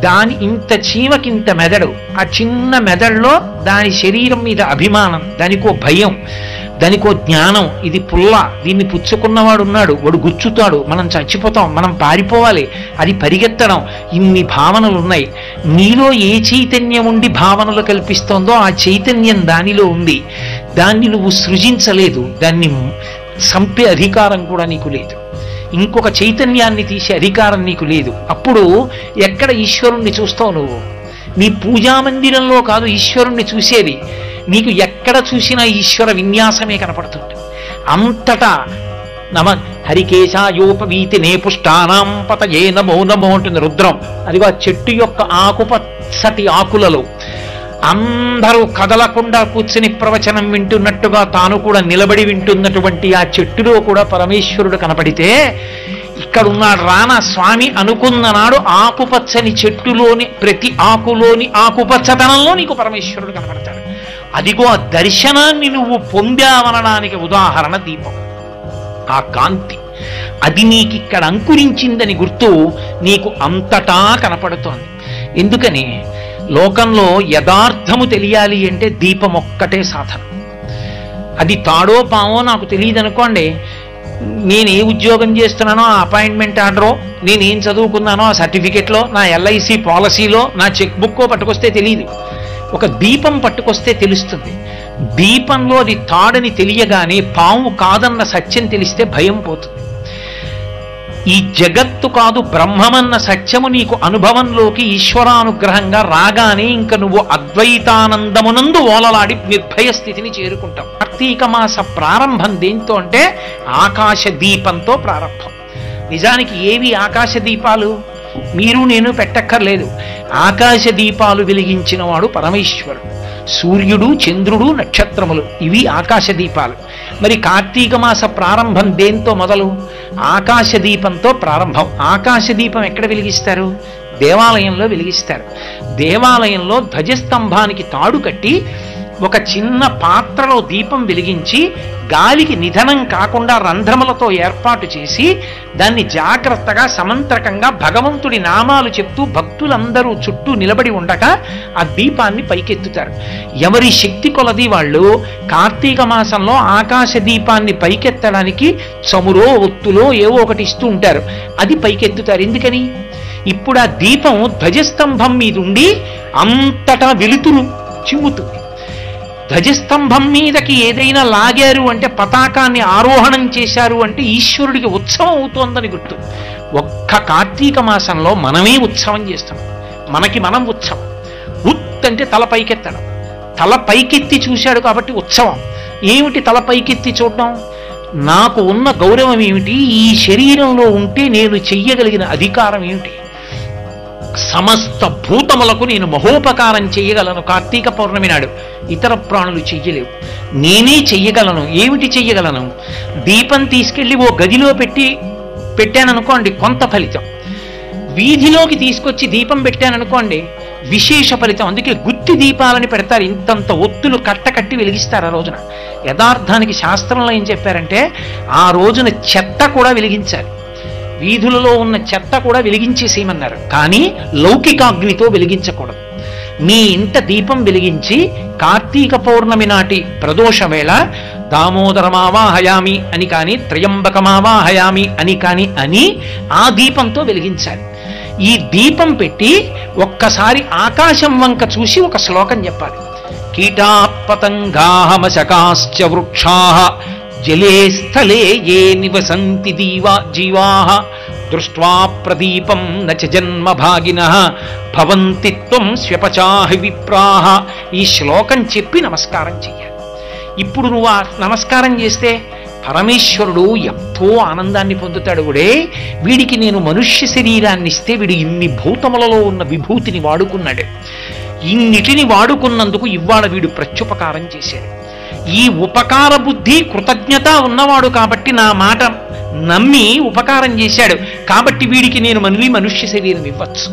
దాని ఇంత చీమకింత మెదడు, ఆ చిన్న మెదడులో దాని శరీరం మీద అభిమానం, దానికో భయం, దానికో జ్ఞానం. ఇది పుల్ల, దీన్ని పుచ్చుకున్నవాడు ఉన్నాడు, వాడు గుచ్చుతాడు, మనం చచ్చిపోతాం, మనం పారిపోవాలి, అది పరిగెత్తడం. ఇన్ని భావనలు ఉన్నాయి. నీలో ఏ చైతన్యం ఉండి భావనలు కల్పిస్తోందో ఆ చైతన్యం దానిలో ఉంది. దాన్ని నువ్వు సృజించలేదు, దాన్ని చంపే అధికారం కూడా నీకు లేదు, ఇంకొక చైతన్యాన్ని తీసే అధికారం నీకు లేదు. అప్పుడు ఎక్కడ ఈశ్వరుణ్ణి చూస్తావు నువ్వు? నీ పూజా మందిరంలో కాదు ఈశ్వరుణ్ణి చూసేది, నీకు ఎక్కడ చూసినా ఈశ్వర విన్యాసమే కనపడుతుంది. అంతటా నమ హరికేశాయోపవీతి నే పుష్టానాం పతయే నమో నమో అంటుంది రుద్రం. అదిగో ఆ చెట్టు యొక్క ఆకుపచ్చటి ఆకులలో అందరూ కదలకుండా కూర్చుని ప్రవచనం వింటున్నట్టుగా తాను కూడా నిలబడి వింటున్నటువంటి ఆ చెట్టులో కూడా పరమేశ్వరుడు కనపడితే, ఇక్కడున్నాడు రానా స్వామి అనుకున్న నాడు ఆకుపచ్చని చెట్టులోని ప్రతి ఆకులోని ఆకుపచ్చతనంలో నీకు పరమేశ్వరుడు కనపడతాడు. అదిగో ఆ దర్శనాన్ని నువ్వు పొందావనడానికి ఉదాహరణ దీపం. ఆ కాంతి అది నీకిక్కడ అంకురించిందని గుర్తు నీకు అంతటా కనపడుతోంది. ఎందుకని లోకంలో యథార్థము తెలియాలి అంటే దీపం ఒక్కటే సాధన. అది తాడో పామో నాకు తెలియదు అనుకోండి, నేను ఏ ఉద్యోగం చేస్తున్నానో ఆ అపాయింట్మెంట్ ఆర్డరో, నేనేం చదువుకున్నానో ఆ సర్టిఫికెట్లో, నా ఎల్ఐసి పాలసీలో నా చెక్ బుక్కో పట్టుకొస్తే తెలియదు. ఒక దీపం పట్టుకొస్తే తెలుస్తుంది. దీపంలో అది తాడని తెలియగానే పాము కాదన్న సత్యం తెలిస్తే భయం పోతుంది. ఈ జగత్తు కాదు బ్రహ్మమన్న సత్యము నీకు అనుభవంలోకి ఈశ్వరానుగ్రహంగా రాగానే ఇంక నువ్వు అద్వైతానందమునందు ఓలలాడి నిర్భయ స్థితిని చేరుకుంటావు. కార్తీక మాస ప్రారంభం దేంతో అంటే ఆకాశ దీపంతో ప్రారంభం. నిజానికి ఏవి ఆకాశ దీపాలు? మీరు నేను పెట్టక్కర్లేదు. ఆకాశ దీపాలు వెలిగించిన వాడు పరమేశ్వరుడు. సూర్యుడు, చంద్రుడు, నక్షత్రములు ఇవి ఆకాశ దీపాలు. మరి కార్తీక మాస ప్రారంభం దేంతో మొదలు? ఆకాశ దీపంతో ప్రారంభం. ఆకాశ దీపం ఎక్కడ వెలిగిస్తారు? దేవాలయంలో వెలిగిస్తారు. దేవాలయంలో ధ్వజస్తంభానికి తాడు కట్టి ఒక చిన్న పాత్రలో దీపం వెలిగించి గాలికి నిధనం కాకుండా రంధ్రములతో ఏర్పాటు చేసి దాన్ని జాగ్రత్తగా సమంత్రకంగా భగవంతుడి నామాలు చెప్తూ భక్తులందరూ చుట్టూ నిలబడి ఉండగా ఆ దీపాన్ని పైకెత్తుతారు. ఎవరి శక్తి కొలది వాళ్ళు కార్తీక మాసంలో ఆకాశ దీపాన్ని పైకెత్తడానికి చమురో ఒత్తులో ఏవో ఒకటి ఇస్తూ ఉంటారు. అది పైకెత్తుతారు. ఎందుకని? ఇప్పుడు ఆ దీపం ధ్వజస్తంభం మీద ఉండి అంతటా వెలుతురు చిమ్ముతుంది. ధ్వజస్తంభం మీదకి ఏదైనా లాగారు అంటే, పతాకాన్ని ఆరోహణం చేశారు అంటే ఈశ్వరుడికి ఉత్సవం అవుతోందని గుర్తు. ఒక్క కార్తీక మాసంలో మనమే ఉత్సవం చేస్తాం. మనకి మనం ఉత్సవం. ఉత్ అంటే తల పైకెత్తడం. తల పైకెత్తి చూశాడు కాబట్టి ఉత్సవం. ఏమిటి తల పైకెత్తి చూడడం? నాకు ఉన్న గౌరవం ఏమిటి? ఈ శరీరంలో ఉంటే నేను చెయ్యగలిగిన అధికారం ఏమిటి? సమస్త భూతములకు నేను మహోపకారం చెయ్యగలను. కార్తీక పౌర్ణమి నాడు ఇతర ప్రాణులు చెయ్యలేవు, నేనే చెయ్యగలను. ఏమిటి చెయ్యగలను? దీపం తీసుకెళ్ళి ఓ గదిలో పెట్టాననుకోండి, కొంత ఫలితం. వీధిలోకి తీసుకొచ్చి దీపం పెట్టాననుకోండి, విశేష ఫలితం. అందుకే గుత్తి దీపాలని పెడతారు. ఇంతంత ఒత్తులు కట్టకట్టి వెలిగిస్తారు ఆ రోజున. యథార్థానికి శాస్త్రంలో ఏం చెప్పారంటే, ఆ రోజున చెత్త కూడా వెలిగించాలి. వీధులలో ఉన్న చెత్త కూడా వెలిగించేసేయమన్నారు. కానీ లౌకికాగ్నితో వెలిగించకూడదు. మీ ఇంట దీపం వెలిగించి కార్తీక పౌర్ణమి నాటి ప్రదోష వేళ దామోదరమావాహయామి అని కానీ, త్రయంబకమావాహయామి అని కానీ అని ఆ దీపంతో వెలిగించాలి. ఈ దీపం పెట్టి ఒక్కసారి ఆకాశం వంక చూసి ఒక శ్లోకం చెప్పాలి. కీటాపతంగాహమశకాశ్చ వృక్షాః జలే స్థలే ఏ నివసంతి జీవాః దృష్ట్వా ప్రదీపం నచ జన్మ భాగినః భవంతి త్వం స్వ్యపచాహి విప్రాః. ఈ శ్లోకం చెప్పి నమస్కారం చెయ్యాలి. ఇప్పుడు నువ్వు ఆ నమస్కారం చేస్తే పరమేశ్వరుడు ఎంతో ఆనందాన్ని పొందుతాడు. వీడికి నేను మనుష్య శరీరాన్ని ఇస్తే వీడు ఇన్ని భూతములలో ఉన్న విభూతిని వాడుకున్నాడు. ఇన్నిటిని వాడుకున్నందుకు ఇవాళ వీడు ప్రత్యుపకారం చేశాడు. ఈ ఉపకార బుద్ధి కృతజ్ఞత ఉన్నవాడు కాబట్టి నా మాట నమ్మి ఉపకారం చేశాడు కాబట్టి వీడికి నేను మళ్ళీ మనుష్య శరీరం ఇవ్వచ్చు.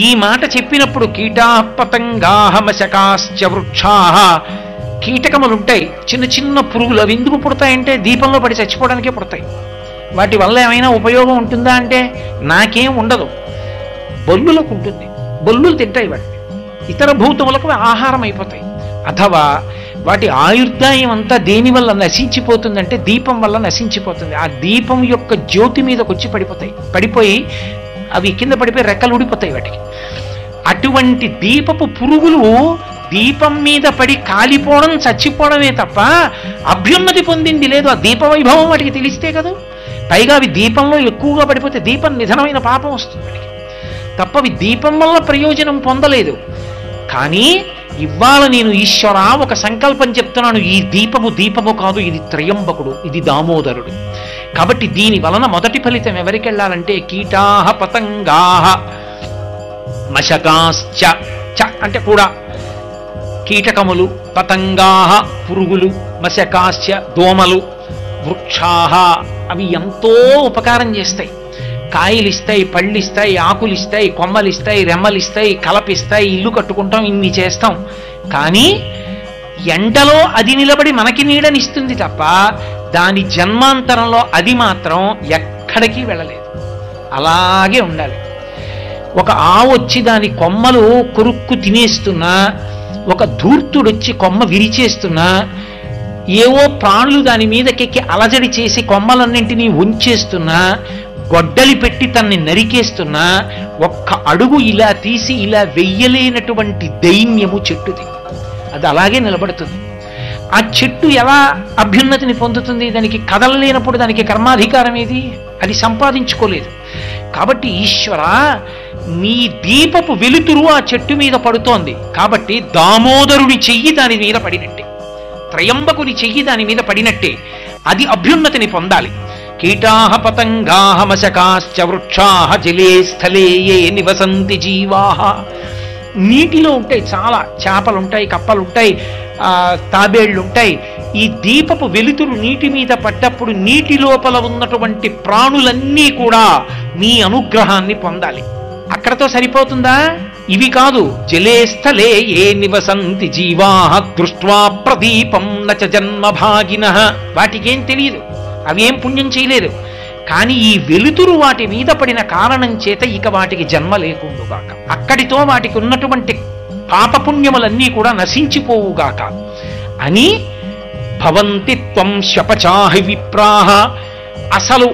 ఈ మాట చెప్పినప్పుడు కీటాపతంగాహమశకాశ్చ వృక్షాః, కీటకములుంటాయి, చిన్న చిన్న పురుగులు. అవి ఎందుకు పుడతాయంటే దీపంలో పడి చచ్చిపోవడానికే పుడతాయి. వాటి వల్ల ఏమైనా ఉపయోగం ఉంటుందా అంటే నాకేం ఉండదు. బొల్లులకు ఉంటుంది, బొల్లులు తింటాయి వాటిని, ఇతర భూతములకు ఆహారం అయిపోతాయి. అథవా వాటి ఆయుర్దాయం అంతా దేనివల్ల నశించిపోతుందంటే దీపం వల్ల నశించిపోతుంది. ఆ దీపం యొక్క జ్యోతి మీదకి వచ్చి పడిపోయి అవి కింద పడిపోయి రెక్కలు ఊడిపోతాయి వాటికి. అటువంటి దీపపు పురుగులు దీపం మీద పడి కాలిపోవడం చచ్చిపోవడమే తప్ప అభ్యున్నతి పొందింది లేదు. ఆ దీప వైభవం వాటికి తెలిస్తే కదా. పైగా అవి దీపంలో ఎక్కువగా పడిపోతే దీపం నిధనమైన పాపం వస్తుంది వాడికి తప్ప అవి దీపం వల్ల ప్రయోజనం పొందలేదు. కానీ ఇవాళ నేను ఈశ్వర ఒక సంకల్పం చెప్తున్నాను, ఈ దీపము కాదు, ఇది త్రయంబకుడు, ఇది దామోదరుడు. కాబట్టి దీని వలన మొదటి ఫలితం ఎవరికి వెళ్ళాలంటే కీటాహ పతంగాహ మశకాశ్చ, చ అంటే కూడా కీటకములు, పతంగాహ పురుగులు, మశకాశ్చ దోమలు, వృక్షాహ అవి ఎంతో ఉపకారం చేస్తాయి. కాయలిస్తాయి, పళ్ళిస్తాయి, ఆకులిస్తాయి, కొమ్మలిస్తాయి, రెమ్మలిస్తాయి, కలపిస్తాయి, ఇల్లు కట్టుకుంటాం, ఇన్ని చేస్తాం. కానీ ఎండలో అది నిలబడి మనకి నీడనిస్తుంది తప్ప దాని జన్మాంతరంలో అది మాత్రం ఎక్కడికి వెళ్ళలేదు, అలాగే ఉండాలి. ఒక ఆవు వచ్చి దాని కొమ్మలు కొరుక్కు తినేస్తున్నా, ఒక ధూర్తుడొచ్చి కొమ్మ విరిచేస్తున్నా, ఏవో ప్రాణులు దాని మీదకెక్కి అలజడి చేసి కొమ్మలన్నింటినీ ఉంచేస్తున్నా, గొడ్డలి పెట్టి తన్ని నరికేస్తున్నా, ఒక్క అడుగు ఇలా తీసి ఇలా వెయ్యలేనటువంటి దైన్యము చెట్టుది. అది అలాగే నిలబడుతుంది. ఆ చెట్టు ఎలా అభ్యున్నతిని పొందుతుంది? దానికి కదలలేనప్పుడు దానికి కర్మాధికారం ఏది? అది సంపాదించుకోలేదు. కాబట్టి ఈశ్వర నీ దీపపు వెలుతురు ఆ చెట్టు మీద పడుతోంది కాబట్టి దామోదరుడి చెయ్యి దాని మీద పడినట్టే, త్రయంబకుని చెయ్యి దాని మీద పడినట్టే అది అభ్యున్నతిని పొందాలి. కీటాహ పతంగాహ మశకాశ్చ వృక్షాహ జలే స్థలే ఏ నివసంతి జీవాహ. నీటిలో ఉంటాయి, చాలా చేపలుంటాయి, కప్పలుంటాయి, తాబేళ్లుంటాయి. ఈ దీపపు వెలుతురు నీటి మీద పడ్డప్పుడు నీటి లోపల ఉన్నటువంటి ప్రాణులన్నీ కూడా నీ అనుగ్రహాన్ని పొందాలి. అక్కడతో సరిపోతుందా? ఇవి కాదు, జలే స్థలే ఏ నివసంతి జీవాహ దృష్ట్వా ప్రదీపం నచ జన్మభాగినః. వాటికేం తెలియదు, అవేం పుణ్యం చేయలేదు. కానీ ఈ వెలుతురు వాటి మీద పడిన కారణం చేత ఇక వాటికి జన్మ లేకుండుగాక, అక్కడితో వాటికి ఉన్నటువంటి పాపపుణ్యములన్నీ కూడా నశించిపోవుగాక అని భవంతి త్వం శ్వపచాహి విప్రాహ. అసలు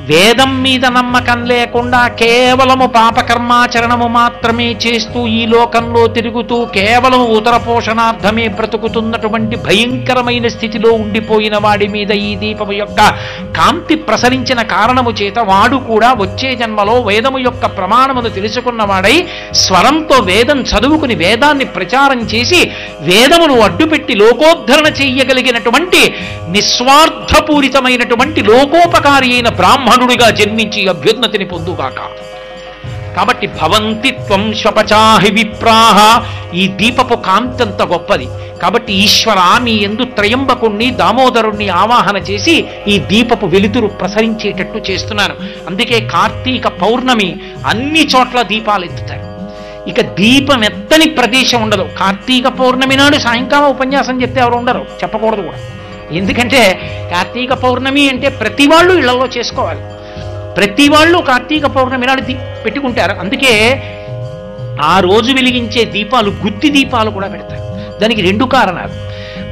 వేదం మీద నమ్మకం లేకుండా కేవలము పాపకర్మాచరణము మాత్రమే చేస్తూ ఈ లోకంలో తిరుగుతూ కేవలము ఉదర పోషణార్థమే బ్రతుకుతున్నటువంటి భయంకరమైన స్థితిలో ఉండిపోయిన వాడి మీద ఈ దీపము యొక్క కాంతి ప్రసరించిన కారణము చేత వాడు కూడా వచ్చే జన్మలో వేదము యొక్క ప్రమాణమును తెలుసుకున్నవాడై స్వరంతో వేదం చదువుకుని వేదాన్ని ప్రచారం చేసి వేదమును అడ్డుపెట్టి లోకోద్ధరణ చెయ్యగలిగినటువంటి నిస్వార్థపూరితమైనటువంటి లోకోపకారి అయిన బ్రాహ్మణుడిగా జన్మించి అభ్యున్నతిని పొందుగాక. కాబట్టి భవంతి త్వం శ్వపచాహి విప్రాహ. ఈ దీపపు కాంతంత గొప్పది. కాబట్టి ఈశ్వర మీ యందు త్రయంబకుణ్ణి దామోదరుణ్ణి ఆవాహన చేసి ఈ దీపపు వెలుతురు ప్రసరించేటట్టు చేస్తున్నాను. అందుకే కార్తీక పౌర్ణమి అన్ని చోట్ల దీపాలు ఎత్తుతారు. ఇక దీపం ఎత్తని ప్రదేశం ఉండదు. కార్తీక పౌర్ణమి నాడు సాయంకాలం ఉపన్యాసం చెప్తే ఎవరు ఉండరు, చెప్పకూడదు కూడా. ఎందుకంటే కార్తీక పౌర్ణమి అంటే ప్రతి వాళ్ళు ఇళ్లలో చేసుకోవాలి. ప్రతి వాళ్ళు కార్తీక పౌర్ణమి నాడు పెట్టుకుంటారు. అందుకే ఆ రోజు వెలిగించే దీపాలు గుత్తి దీపాలు కూడా పెడతారు. దానికి రెండు కారణాలు.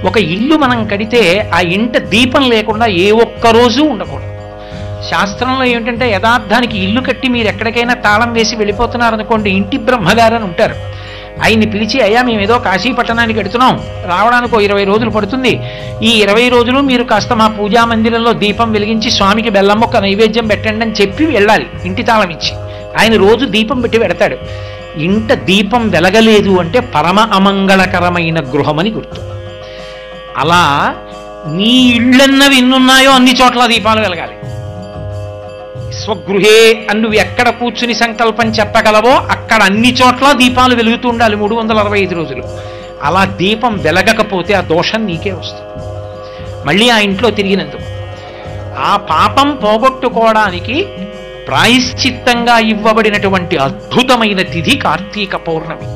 ఒక ఇల్లు మనం కడితే ఆ ఇంట దీపం లేకుండా ఏ ఒక్క రోజు ఉండకూడదు. శాస్త్రంలో ఏమిటంటే యథార్థానికి ఇల్లు కట్టి మీరు ఎక్కడికైనా తాళం వేసి వెళ్ళిపోతున్నారనుకోండి, ఇంటి బ్రహ్మగారు అని ఉంటారు. ఆయన్ని పిలిచి, అయ్యా మేము ఏదో కాశీ పట్టణానికి వెడుతున్నాం, రావడానికి 20 రోజులు పడుతుంది, ఈ 20 రోజులు మీరు కాస్త మా పూజా మందిరంలో దీపం వెలిగించి స్వామికి బెల్లం మొక్క నైవేద్యం పెట్టండి అని చెప్పి వెళ్ళాలి ఇంటి తాళం ఇచ్చి. ఆయన రోజు దీపం పెట్టి పెడతాడు. ఇంట దీపం వెలగలేదు అంటే పరమ అమంగళకరమైన గృహమని గుర్తు. అలా నీ ఇళ్ళన్నవి ఎన్నున్నాయో అన్ని చోట్ల దీపాలు వెలగాలి. స్వగృహే అని నువ్వు ఎక్కడ కూర్చుని సంకల్పం చెప్పగలవో అక్కడ అన్ని చోట్ల దీపాలు వెలుగుతూ ఉండాలి 365 రోజులు. అలా దీపం వెలగకపోతే ఆ దోషం నీకే వస్తుంది మళ్ళీ ఆ ఇంట్లో తిరిగినందుకు. ఆ పాపం పోగొట్టుకోవడానికి ప్రాయశ్చిత్తంగా ఇవ్వబడినటువంటి అద్భుతమైన తిథి కార్తీక పౌర్ణమి.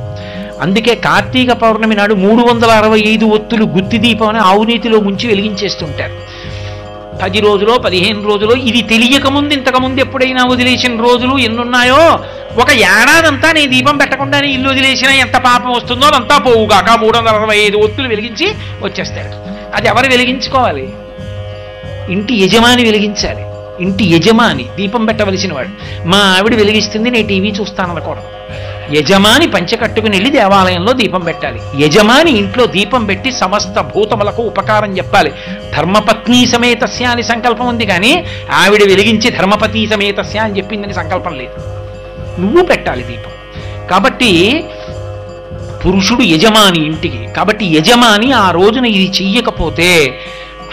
అందుకే కార్తీక పౌర్ణమి నాడు 365 ఒత్తులు గుత్తి దీపం అని ఆవునీతిలో ముంచి వెలిగించేస్తుంటారు. 10 రోజులో 15 రోజులో ఇది తెలియకముందు ఇంతకుముందు ఎప్పుడైనా వదిలేసిన రోజులు ఎన్నున్నాయో, ఒక ఏడాదంతా నేను దీపం పెట్టకుండానే ఇల్లు వదిలేసినా ఎంత పాపం వస్తుందో అదంతా పోవుగాక 365 ఒత్తులు వెలిగించి వచ్చేస్తాడు. అది ఎవరు వెలిగించుకోవాలి? ఇంటి యజమాని వెలిగించాలి. ఇంటి యజమాని దీపం పెట్టవలసిన వాడు. మా ఆవిడ వెలిగిస్తుంది, నేను టీవీ చూస్తాను అనకూడదు. యజమాని పంచె కట్టుకుని వెళ్ళి దేవాలయంలో దీపం పెట్టాలి. యజమాని ఇంట్లో దీపం పెట్టి సమస్త భూతములకు ఉపకారం చెప్పాలి. ధర్మపత్ని సమేతస్య అని సంకల్పం ఉంది, కానీ ఆవిడ వెలిగించి ధర్మపతి సమేతస్య అని చెప్పిందని సంకల్పం లేదు. నువ్వు పెట్టాలి దీపం. కాబట్టి పురుషుడు యజమాని ఇంటికి. కాబట్టి యజమాని ఆ రోజున ఇది చెయ్యకపోతే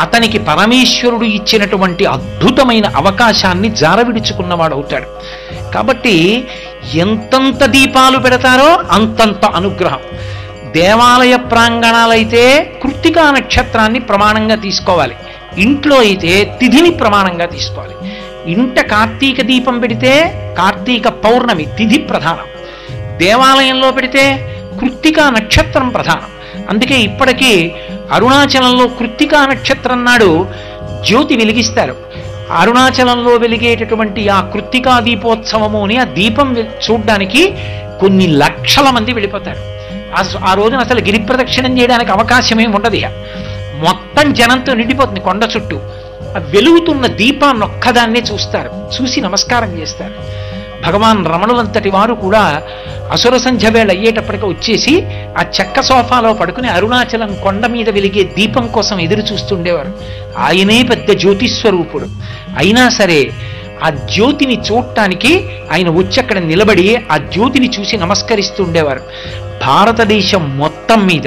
అతనికి పరమేశ్వరుడు ఇచ్చినటువంటి అద్భుతమైన అవకాశాన్ని జారవిడుచుకున్నవాడు అవుతాడు. కాబట్టి ఎంతంత దీపాలు పెడతారో అంతంత అనుగ్రహం. దేవాలయ ప్రాంగణాలైతే కృత్తికా నక్షత్రాన్ని ప్రమాణంగా తీసుకోవాలి, ఇంట్లో అయితే తిథిని ప్రమాణంగా తీసుకోవాలి. ఇంట కార్తీక దీపం పెడితే కార్తీక పౌర్ణమి తిథి ప్రధానం, దేవాలయంలో పెడితే కృత్తికా నక్షత్రం ప్రధానం. అందుకే ఇప్పటికీ అరుణాచలంలో కృత్తికా నక్షత్రం నాడు జ్యోతి వెలిగిస్తారు. అరుణాచలంలో వెలిగేటటువంటి ఆ కృత్తికా దీపోత్సవము అని ఆ దీపం చూడ్డానికి కొన్ని లక్షల మంది వెళ్ళిపోతారు. ఆ రోజున అసలు గిరి ప్రదక్షిణం చేయడానికి అవకాశం ఏమి ఉండదు. మొత్తం జనంతో నిండిపోతుంది కొండ చుట్టూ. ఆ వెలుగుతున్న దీపాన్ని ఒక్కదాన్నే చూస్తారు, చూసి నమస్కారం చేస్తారు. భగవాన్ రమణులంతటి వారు కూడా అసుర సంధ్య వేళ అయ్యేటప్పటికి వచ్చేసి ఆ చెక్క సోఫాలో పడుకుని అరుణాచలం కొండ మీద వెలిగే దీపం కోసం ఎదురు చూస్తుండేవారు. ఆయనే పెద్ద జ్యోతిస్వరూపుడు. అయినా సరే ఆ జ్యోతిని చూడటానికి ఆయన వచ్చి అక్కడ నిలబడి ఆ జ్యోతిని చూసి నమస్కరిస్తూ ఉండేవారు. భారతదేశం మొత్తం మీద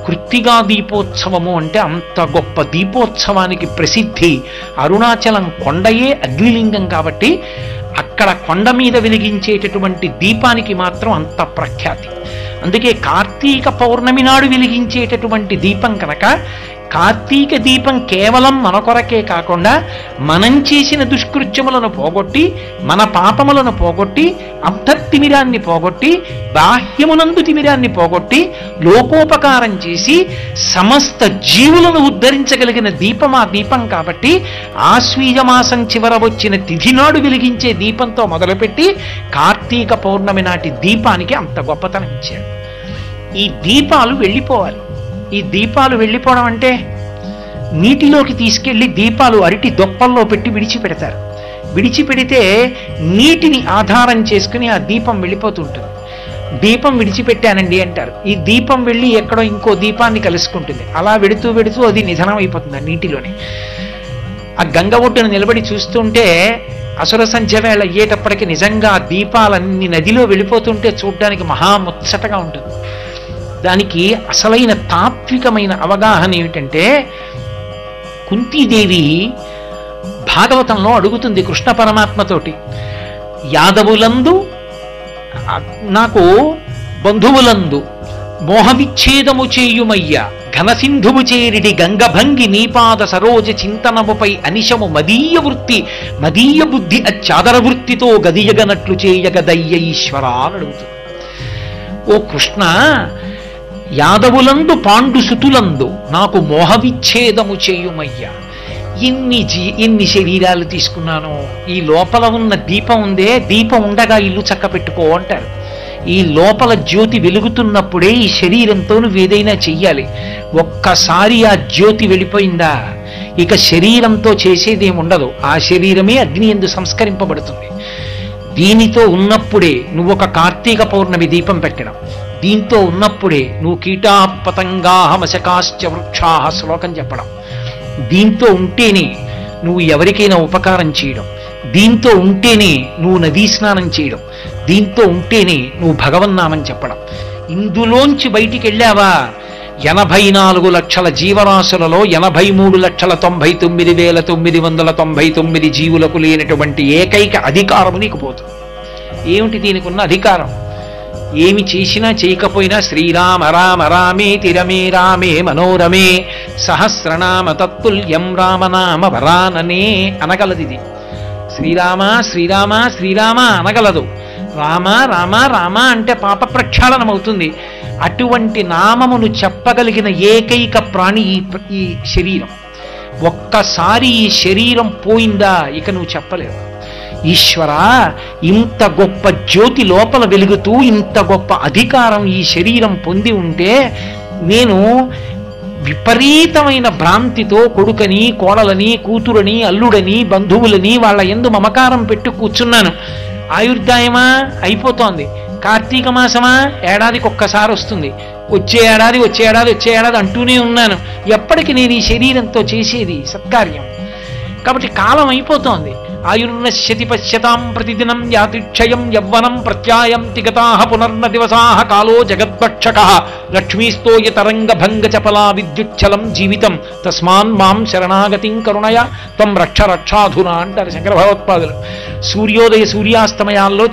కృత్తికా దీపోత్సవము అంటే అంత గొప్ప దీపోత్సవానికి ప్రసిద్ధి. అరుణాచలం కొండయే అగ్నిలింగం కాబట్టి అక్కడ కొండ మీద వెలిగించేటటువంటి దీపానికి మాత్రం అంత ప్రఖ్యాతి. అందుకే కార్తీక పౌర్ణమి నాడు వెలిగించేటటువంటి దీపం కనుక కార్తీక దీపం కేవలం మన కొరకే కాకుండా మనం చేసిన దుష్కృత్యములను పోగొట్టి, మన పాపములను పోగొట్టి, అంతర్తిమిరాన్ని పోగొట్టి, బాహ్యమునందు తిమిరాన్ని పోగొట్టి, లోకోపకారం చేసి సమస్త జీవులను ఉద్ధరించగలిగిన దీపం ఆ దీపం కాబట్టి ఆశ్వీజ మాసం చివర వచ్చిన తిథి నాడు వెలిగించే దీపంతో మొదలుపెట్టి కార్తీక పౌర్ణమి నాటి దీపానికి అంత గొప్పతనం ఇచ్చారు. ఈ దీపాలు వెళ్ళిపోవాలి. ఈ దీపాలు వెళ్ళిపోవడం అంటే నీటిలోకి తీసుకెళ్లి దీపాలు అరటి దొప్పల్లో పెట్టి విడిచిపెడతారు. విడిచిపెడితే నీటిని ఆధారం చేసుకుని ఆ దీపం వెళ్ళిపోతుంటుంది. దీపం విడిచిపెట్టానండి అంటారు. ఈ దీపం వెళ్ళి ఎక్కడో ఇంకో దీపాన్ని కలుసుకుంటుంది. అలా వెడుతూ వెడుతూ అది నిధనం అయిపోతుంది ఆ నీటిలోనే. ఆ గంగ ఒడ్డును నిలబడి చూస్తుంటే అసుర సంధ్య వేళ అయ్యేటప్పటికి నిజంగా ఆ దీపాలన్నీ నదిలో వెళ్ళిపోతుంటే చూడ్డానికి మహాముచ్చటగా ఉంటుంది. దానికి అసలైన తాత్వికమైన అవగాహన ఏమిటంటే, కుంతీదేవి భాగవతంలో అడుగుతుంది కృష్ణ పరమాత్మతోటి, యాదవులందు నాకు బంధువులందు మోహవిచ్ఛేదము చేయుమయ్య, ఘనసింధువు చేరిడి గంగభంగి నీపాద సరోజ చింతనముపై అనిశము మదీయ వృత్తి మదీయ బుద్ధి అచ్చాదర వృత్తితో గదియగనట్లు చేయగదయ్య ఈశ్వర అని అడుగుతుంది. ఓ కృష్ణ, యాదవులందు పాండు సుతులందు నాకు మోహవిచ్ఛేదము చేయుమయ్యా. ఎన్ని శరీరాలు తీసుకున్నాను, ఈ లోపల ఉన్న దీపం ఉందే, దీపం ఉండగా ఇల్లు చక్క పెట్టుకో అంటారు. ఈ లోపల జ్యోతి వెలుగుతున్నప్పుడే ఈ శరీరంతో నువ్వు ఏదైనా చెయ్యాలి. ఒక్కసారి ఆ జ్యోతి వెళ్ళిపోయిందా ఇక శరీరంతో చేసేదేమి ఉండదు. ఆ శరీరమే అగ్ని యందు సంస్కరింపబడుతుంది. దీనితో ఉన్నప్పుడే నువ్వు ఒక కార్తీక పౌర్ణమి దీపం పెట్టడం, దీంతో ఉన్నప్పుడే నువ్వు కీటా పతంగాహ మశకాశ్చ వృక్షాహ శ్లోకం చెప్పడం, దీంతో ఉంటేనే నువ్వు ఎవరికైనా ఉపకారం చేయడం, దీంతో ఉంటేనే నువ్వు నదీ స్నానం చేయడం, దీంతో ఉంటేనే నువ్వు భగవన్నామం చెప్పడం. ఇందులోంచి బయటికి వెళ్ళావా 84 లక్షల జీవరాశులలో 83,99,999 జీవులకు లేనటువంటి ఏకైక అధికారము నీకు పోతుంది. ఏమిటి దీనికి ఉన్న అధికారం? ఏమి చేసినా చేయకపోయినా శ్రీరామ రామ రామేతి రమే రామే మనోరమే సహస్రనామ తత్తుల్యం రామనామ వరాననే అనగలది. ఇది శ్రీరామ శ్రీరామ శ్రీరామ అనగలదు. రామ రామ రామ అంటే పాప ప్రక్షాళనమవుతుంది. అటువంటి నామమును చెప్పగలిగిన ఏకైక ప్రాణి ఈ శరీరం. ఒక్కసారి ఈ శరీరం పోయిందా ఇక నువ్వు చెప్పలేవు. ఈశ్వర, ఇంత గొప్ప జ్యోతి లోపల వెలుగుతూ ఇంత గొప్ప అధికారం ఈ శరీరం పొంది ఉంటే నేను విపరీతమైన భ్రాంతితో కొడుకని, కోడలని, కూతురని, అల్లుడని, బంధువులని వాళ్ళ యందు మమకారం పెట్టు కూర్చున్నాను. ఆయుర్దాయమా అయిపోతోంది, కార్తీక మాసమా, ఏడాదికి ఒక్కసారి వస్తుంది. వచ్చే ఏడాది అంటూనే ఉన్నాను. ఎప్పటికి నేను ఈ శరీరంతో చేసేది సత్కార్యం? కాబట్టి కాలం అయిపోతోంది. ఆయుర్నశ్యతి పశ్యతాం ప్రతిదినం యాతిక్షయం యవ్వనం ప్రత్యాయం తిగతాః పునర్న దివసాః కాలో జగద్భక్షకః లక్ష్మీస్తోయ తరంగభంగ చపలా విద్యుచ్చలం జీవితం తస్మాన్ మాం శరణాగతిం కరుణయ త్వం రక్షాధునా అంటారు శంకర భగవత్పాదులు. సూర్యాస్తమయాల్లో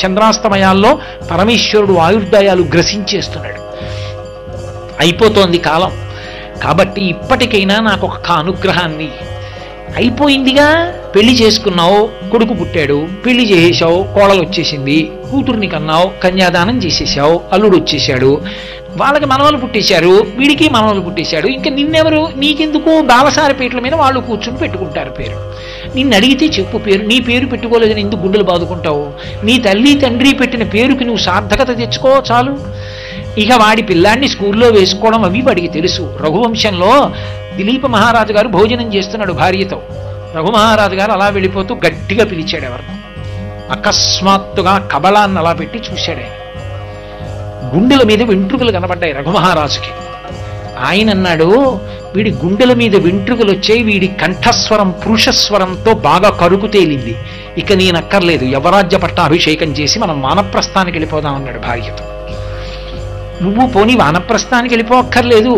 చంద్రాస్తమయాల్లో పరమేశ్వరుడు ఆయుర్దాయాలు గ్రసించేస్తున్నాడు. అయిపోతోంది కాలం. కాబట్టి ఇప్పటికైనా నాకు ఒక అనుగ్రహాన్ని. అయిపోయిందిగా, పెళ్లి చేసుకున్నావు, కొడుకు పుట్టాడు, పెళ్లి చేసేసావు, కోడలు వచ్చేసింది, కూతుర్ని కన్నావు, కన్యాదానం చేసేసావు, అల్లుడు వచ్చేసాడు, వాళ్ళకి మనవలు పుట్టేశారు, వీడికి మనవలు పుట్టేశాడు. ఇంకా నిన్నెవరు, నీకెందుకు బాలసారి పీటల మీద వాళ్ళు కూర్చుని పెట్టుకుంటారు పేరు. నిన్ను అడిగితే చెప్పు పేరు. నీ పేరు పెట్టుకోలేదని ఎందుకు గుండెలు బాదుకుంటావు? నీ తల్లి తండ్రి పెట్టిన పేరుకి నువ్వు సార్థకత తెచ్చుకో చాలు. ఇక వాడి పిల్లాన్ని స్కూల్లో వేసుకోవడం అవి వాడికి తెలుసు. రఘువంశంలో దిలీప మహారాజు గారు భోజనం చేస్తున్నాడు భార్యతో. రఘుమహారాజు గారు అలా వెళ్ళిపోతూ గట్టిగా పిలిచాడు ఎవరు. అకస్మాత్తుగా కబళాన్ని అలా పెట్టి చూశాడు. ఆయన గుండెల మీద వెంట్రుకలు కనబడ్డాయి రఘుమహారాజుకి. ఆయన అన్నాడు, వీడి గుండెల మీద వెంట్రుకలు వచ్చాయి, వీడి కంఠస్వరం పురుషస్వరంతో బాగా కరుకు తేలింది. ఇక నేను అక్కర్లేదు, యవరాజ్య పట్టాభిషేకం చేసి మనం వానప్రస్థానికి వెళ్ళిపోదాం అన్నాడు భార్యతో. నువ్వు పోనీ వానప్రస్థానికి వెళ్ళిపోక్కర్లేదు,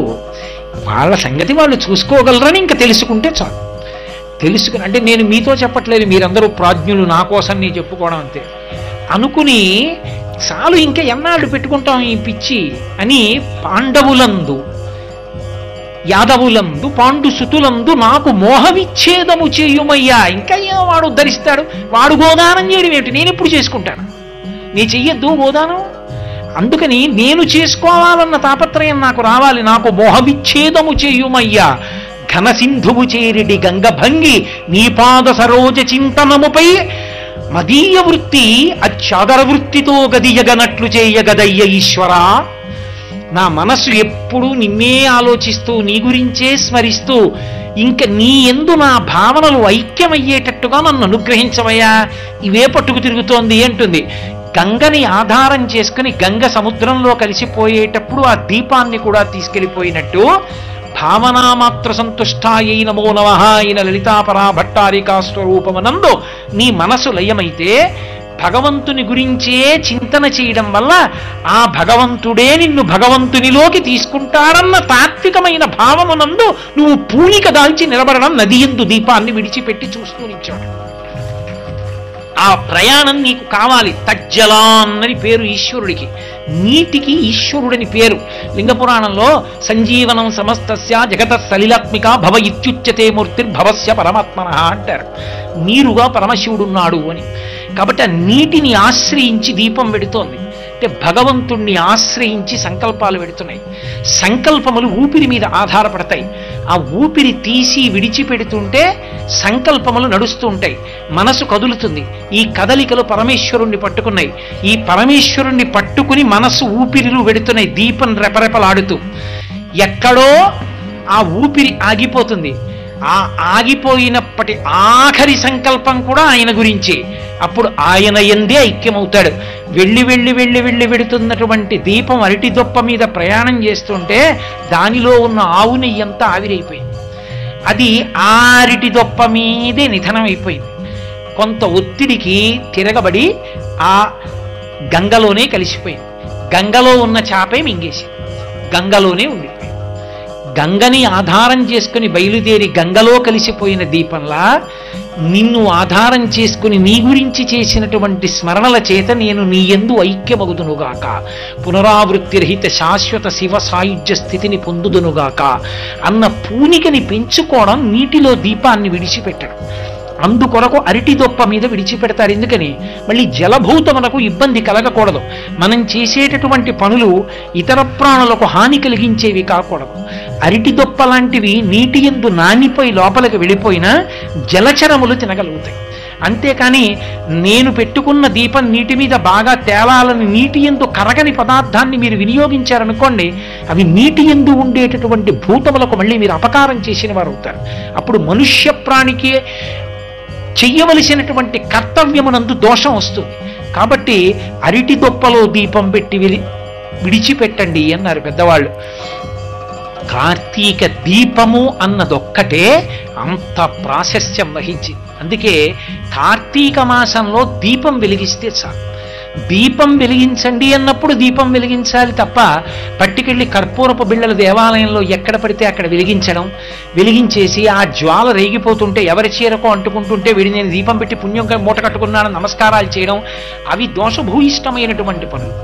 వాళ్ళ సంగతి వాళ్ళు చూసుకోగలరని ఇంకా తెలుసుకుంటే చాలు. తెలుసుకుని అంటే నేను మీతో చెప్పట్లేదు, మీరందరూ ప్రాజ్ఞులు, నా కోసం నేను చెప్పుకోవడం అంతే అనుకుని చాలు. ఇంకా ఎన్నాళ్ళు పెట్టుకుంటాం ఈ పిచ్చి అని పాండవులందు యాదవులందు పాండు సుతులందు నాకు మోహవిచ్ఛేదము చేయుమయ్యా. ఇంకా వాడు ఉద్ధరిస్తాడు, వాడు గోదానం చేయడం ఏమిటి, నేను ఎప్పుడు చేసుకుంటాను? నీ చెయ్యొద్దు గోదానం. అందుకని నేను చేసుకోవాలన్న తాపత్రయం నాకు రావాలి. నాకు మోహవిచ్ఛేదము చేయుమయ్యా, ఘనసింధువు చేరిడి గంగభంగి నీ పాద సరోజ చింతనముపై మదీయ వృత్తి అచ్చాదర వృత్తితో గదియగనట్లు చేయగదయ్య ఈశ్వరా. నా మనస్సు ఎప్పుడూ నిన్నే ఆలోచిస్తూ నీ గురించే స్మరిస్తూ ఇంక నీ యందు నా భావనలు ఐక్యమయ్యేటట్టుగా నన్ను అనుగ్రహించవయ్యా. ఇవే పట్టుకు తిరుగుతోంది అంటుంది. గంగని ఆధారం చేసుకుని గంగ సముద్రంలో కలిసిపోయేటప్పుడు ఆ దీపాన్ని కూడా తీసుకెళ్ళిపోయినట్టు భావనామాత్ర సంతుష్టాయై నమో నమః అయిన లలితాపరా భట్టారికా స్వరూపమనందు నీ మనసు లయమైతే భగవంతుని గురించే చింతన చేయడం వల్ల ఆ భగవంతుడే నిన్ను భగవంతునిలోకి తీసుకుంటాడన్న తాత్వికమైన భావమునందు నువ్వు పూనిక దాల్చి నిలబడడం, నది యందు దీపాన్ని విడిచిపెట్టి చూస్తూ నిల్చోడు. ఆ ప్రయాణం నీకు కావాలి. తజ్జలాన్నని పేరు ఈశ్వరుడికి, నీటికి ఈశ్వరుడని పేరు. లింగపురాణంలో సంజీవనం సమస్తస్య జగత సలిలాత్మిక భవ ఇత్యుచ్యతే మూర్తిర్భవస్య పరమాత్మనః అంటారు. నీరుగా పరమశివుడున్నాడు అని. కాబట్టి ఆ నీటిని ఆశ్రయించి దీపం వెడుతోంది. అంటే భగవంతుణ్ణి ఆశ్రయించి సంకల్పాలు వెడుతున్నాయి. సంకల్పములు ఊపిరి మీద ఆధారపడతాయి. ఆ ఊపిరి తీసి విడిచిపెడుతుంటే సంకల్పములు నడుస్తూ ఉంటాయి, మనసు కదులుతుంది. ఈ కదలికలు పరమేశ్వరుణ్ణి పట్టుకున్నాయి. ఈ పరమేశ్వరుణ్ణి పట్టుకుని మనసు ఊపిరిలు వెడుతున్నాయి, దీపం రెపరెపలాడుతూ. ఎక్కడో ఆ ఊపిరి ఆగిపోతుంది. ఆ ఆగిపోయినప్పటి ఆఖరి సంకల్పం కూడా ఆయన గురించి. అప్పుడు ఆయన యందే ఐక్యమవుతాడు. వెళ్ళి వెళ్ళి వెళ్ళి వెళ్ళి వెడుతున్నటువంటి దీపం అరటి దొప్ప మీద ప్రయాణం చేస్తుంటే దానిలో ఉన్న ఆవు నెయ్యంతా ఆవిరైపోయింది. అది ఆ అరటి దొప్ప మీదే నిధనం అయిపోయింది. కొంత ఒత్తిడికి తిరగబడి ఆ గంగలోనే కలిసిపోయింది. గంగలో ఉన్న చేపే మింగేసింది, గంగలోనే ఉండిపోయింది. గంగని ఆధారం చేసుకుని బయలుదేరి గంగలో కలిసిపోయిన దీపంలా నిన్ను ఆధారం చేసుకుని నీ గురించి చేసినటువంటి స్మరణల చేత నేను నీ యందు ఐక్యమగుదునుగాక, పునరావృత్తిరహిత శాశ్వత శివ సాయుధ్య స్థితిని పొందుదునుగాక అన్న పూనికని పెంచుకోవడం నీటిలో దీపాన్ని విడిచిపెట్టడం. అందుకొరకు అరటి దొప్ప మీద విడిచిపెడతారు. ఎందుకని? మళ్ళీ జలభూతమునకు ఇబ్బంది కలగకూడదు. మనం చేసేటటువంటి పనులు ఇతర ప్రాణులకు హాని కలిగించేవి కాకూడదు. అరటి దొప్ప లాంటివి నీటి యందు నానిపోయి లోపలికి వెళ్ళిపోయినా జలచరములు తినగలుగుతాయి. అంతేకాని నేను పెట్టుకున్న దీపం నీటి మీద బాగా తేలాలని నీటి యందు కరగని పదార్థాన్ని మీరు వినియోగించారనుకోండి, అవి నీటి యందు ఉండేటటువంటి భూతములకు మళ్ళీ మీరు అపకారం చేసిన వారు అవుతారు. అప్పుడు మనుష్య ప్రాణికి చెయ్యవలసినటువంటి కర్తవ్యమునందు దోషం వస్తుంది. కాబట్టి అరటి దొప్పలో దీపం పెట్టి విడిచిపెట్టండి అన్నారు పెద్దవాళ్ళు. కార్తీక దీపము అన్నదొక్కటే అంత ప్రాశస్త్యం వహించింది. అందుకే కార్తీక మాసంలో దీపం వెలిగిస్తే చాలు. దీపం వెలిగించండి అన్నప్పుడు దీపం వెలిగించాలి తప్ప పట్టుకెళ్ళి కర్పూరపు బిళ్ళలు దేవాలయంలో ఎక్కడ పడితే అక్కడ వెలిగించేసి ఆ జ్వాల రేగిపోతుంటే ఎవరి చీరకో అంటుకుంటుంటే వీడి నేను దీపం పెట్టి పుణ్యం మూట కట్టుకున్నానని నమస్కారాలు చేయడం అవి దోషభూయిష్టమైనటువంటి పనులు.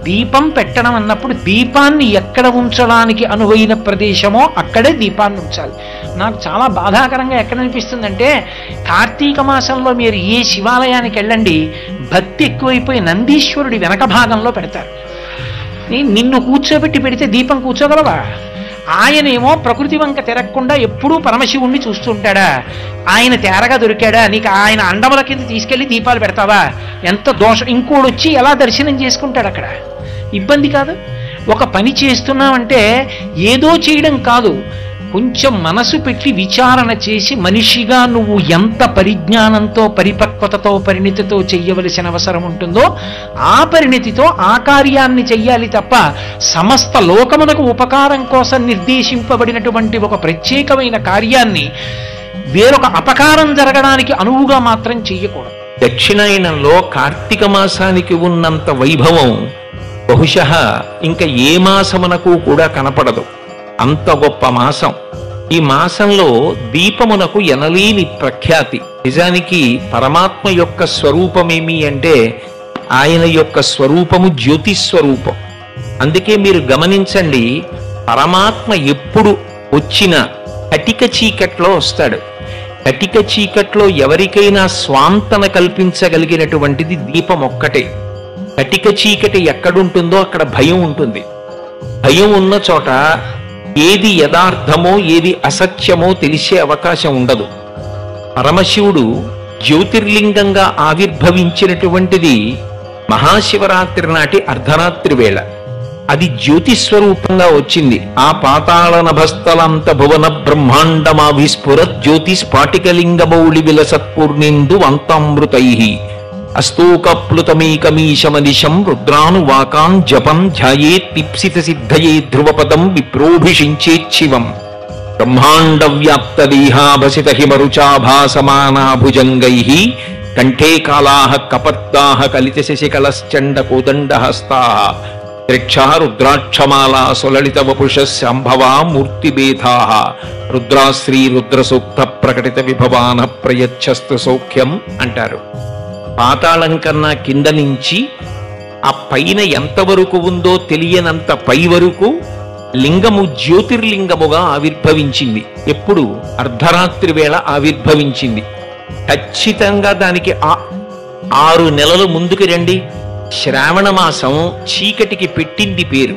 దీపం పెట్టడం అన్నప్పుడు దీపాన్ని ఎక్కడ ఉంచడానికి అనువైన ప్రదేశమో అక్కడే దీపాన్ని ఉంచాలి. నాకు చాలా బాధాకరంగా ఎక్కడ అనిపిస్తుందంటే కార్తీక మాసంలో మీరు ఏ శివాలయానికి వెళ్ళండి, భక్తి ఎక్కువైపోయి నందీశ్వరుడి వెనక భాగంలో పెడతారు. నిన్ను కూర్చోబెట్టి పెడితే దీపం కూర్చోగలవా? ఆయనేమో ప్రకృతి వంక తిరగకుండా ఎప్పుడూ పరమశివుణ్ణి చూస్తుంటాడా? ఆయన తేరగా దొరికాడా? నీకు ఆయన అండముల కింద తీసుకెళ్లి దీపాలు పెడతావా? ఎంత దోషం! ఇంకోడొచ్చి ఎలా దర్శనం చేసుకుంటాడు? అక్కడ ఇబ్బంది కాదు. ఒక పని చేస్తున్నామంటే ఏదో చేయడం కాదు, కొంచెం మనసు పెట్టి విచారణ చేసి మనిషిగా నువ్వు ఎంత పరిజ్ఞానంతో పరిపక్వతతో పరిణితితో చెయ్యవలసిన అవసరం ఉంటుందో ఆ పరిణితితో ఆ కార్యాన్ని చెయ్యాలి తప్ప సమస్త లోకమునకు ఉపకారం కోసం నిర్దేశింపబడినటువంటి ఒక ప్రత్యేకమైన కార్యాన్ని వేరొక అపకారం జరగడానికి అనువుగా మాత్రం చెయ్యకూడదు. దక్షిణాయనంలో కార్తీక మాసానికి ఉన్నంత వైభవం బహుశః ఇంకా ఏ మాసమునకు కూడా కనపడదు. అంత గొప్ప మాసం. ఈ మాసంలో దీపమునకు ఎనలేని ప్రఖ్యాతి. నిజానికి పరమాత్మ యొక్క స్వరూపమేమి అంటే ఆయన యొక్క స్వరూపము జ్యోతిస్వరూపం. అందుకే మీరు గమనించండి, పరమాత్మ ఎప్పుడు వచ్చినా కటిక చీకట్లో వస్తాడు. కటిక చీకట్లో ఎవరికైనా స్వాంతన కల్పించగలిగినటువంటిది దీపం ఒక్కటే. కటిక చీకటి ఎక్కడుంటుందో అక్కడ భయం ఉంటుంది. భయం ఉన్న చోట ఏది యథార్థమో ఏది అసత్యమో తెలిసే అవకాశం ఉండదు. పరమశివుడు జ్యోతిర్లింగంగా ఆవిర్భవించినటువంటిది మహాశివరాత్రి నాటి అర్ధరాత్రి వేళ. అది జ్యోతిస్వరూపంగా వచ్చింది. ఆ పాతాళ నభస్థలంత భువన బ్రహ్మాండమావిస్ఫుర జ్యోతిస్ఫాటికలింగమౌళి విలసత్పూర్ణేందు వంతామృతై అస్తూకప్లుతమేకమీశమనిశం రుద్రానువాకాన్ జపం ధ్యాయేత్పిప్సిత సిద్ధయే ధ్రువపదం విప్రోభిషించేచ్చివం బ్రహ్మాండ వ్యాప్త దేహాభసిత హిమరుచాభాసమానాభుజంగైః కంఠే కాలాః కపర్దాః కలిత శశికళశ్చండ కోదండహస్తాః త్రిక్షా రుద్రాక్షమాలా సులలిత వపుషః సంభవా మూర్తిభేదాః రుద్రాశ్రీ రుద్రసూక్త ప్రకటిత విభవాన ప్రయచ్చస్తు సౌఖ్యం అంటారు. పాతాళం కన్నా కింద నుంచి ఆ పైన ఎంతవరకు ఉందో తెలియనంత పై వరకు లింగము జ్యోతిర్లింగముగా ఆవిర్భవించింది. ఎప్పుడు? అర్ధరాత్రి వేళ ఆవిర్భవించింది. ఖచ్చితంగా దానికి 6 నెలలు ముందుకు రండి. శ్రావణ మాసం చీకటికి పెట్టింది పేరు.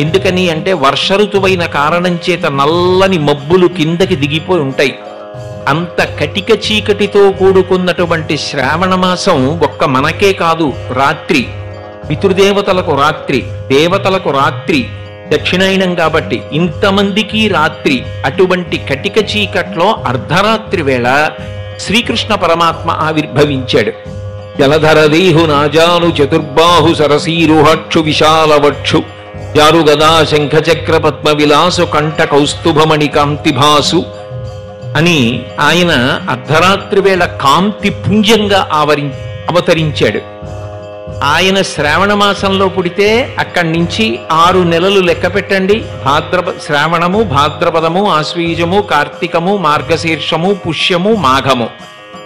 ఎందుకని అంటే వర్ష ఋతువైన కారణం చేత నల్లని మబ్బులు కిందకి దిగిపోయి ఉంటాయి. అంత కటిక చీకటితో కూడుకున్నటువంటి శ్రావణ మాసం ఒక్క మనకే కాదు, రాత్రి పితృదేవతలకు రాత్రి, దేవతలకు రాత్రి, దక్షిణాయనం కాబట్టి ఇంతమందికి రాత్రి. అటువంటి కటిక చీకట్లో అర్ధరాత్రి వేళ శ్రీకృష్ణ పరమాత్మ ఆవిర్భవించాడు. జలధరదేహు నాజాను చతుర్బాహు సరసీరుహక్షు విశాలవక్షు జారు గదా శంఖచక్ర పద్మ విలాసు కంఠ కౌస్తుభమణి కాంతిభాసు అని ఆయన అర్ధరాత్రి వేళ కాంతి పుంజంగా అవతరించాడు. ఆయన శ్రావణ మాసంలో పుడితే అక్కడి నుంచి 6 నెలలు లెక్క పెట్టండి. శ్రావణము, భాద్రపదము, ఆశ్వీజము, కార్తీకము, మార్గశీర్షము, పుష్యము, మాఘము.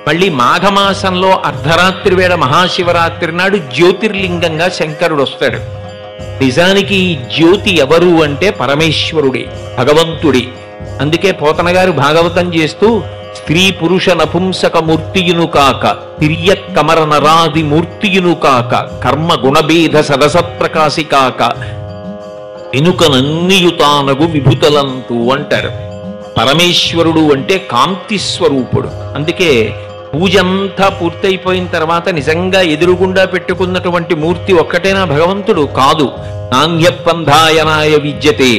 మళ్ళీ మాఘమాసంలో అర్ధరాత్రి వేళ మహాశివరాత్రి నాడు జ్యోతిర్లింగంగా శంకరుడు వస్తాడు. నిజానికి ఈ జ్యోతి ఎవరు అంటే పరమేశ్వరుడే, భగవంతుడే. అందుకే పోతన గారు భాగవతం చేస్తూ స్త్రీ పురుష నపుంసక మూర్తియును కాక తిర్యత్ కమర నరాది మూర్తియును కాక కర్మ గుణభేద సదసత్ప్రకాశి కాక వెనుకనన్నియుతానగు విభుతలంతు అంటారు. పరమేశ్వరుడు అంటే కాంతి స్వరూపుడు. అందుకే పూజంతా పూర్తయిపోయిన తర్వాత నిజంగా ఎదురుగుండా పెట్టుకున్నటువంటి మూర్తి ఒక్కటేనా భగవంతుడు? కాదు. నాణ్యపంధాయనాయ విద్యతే.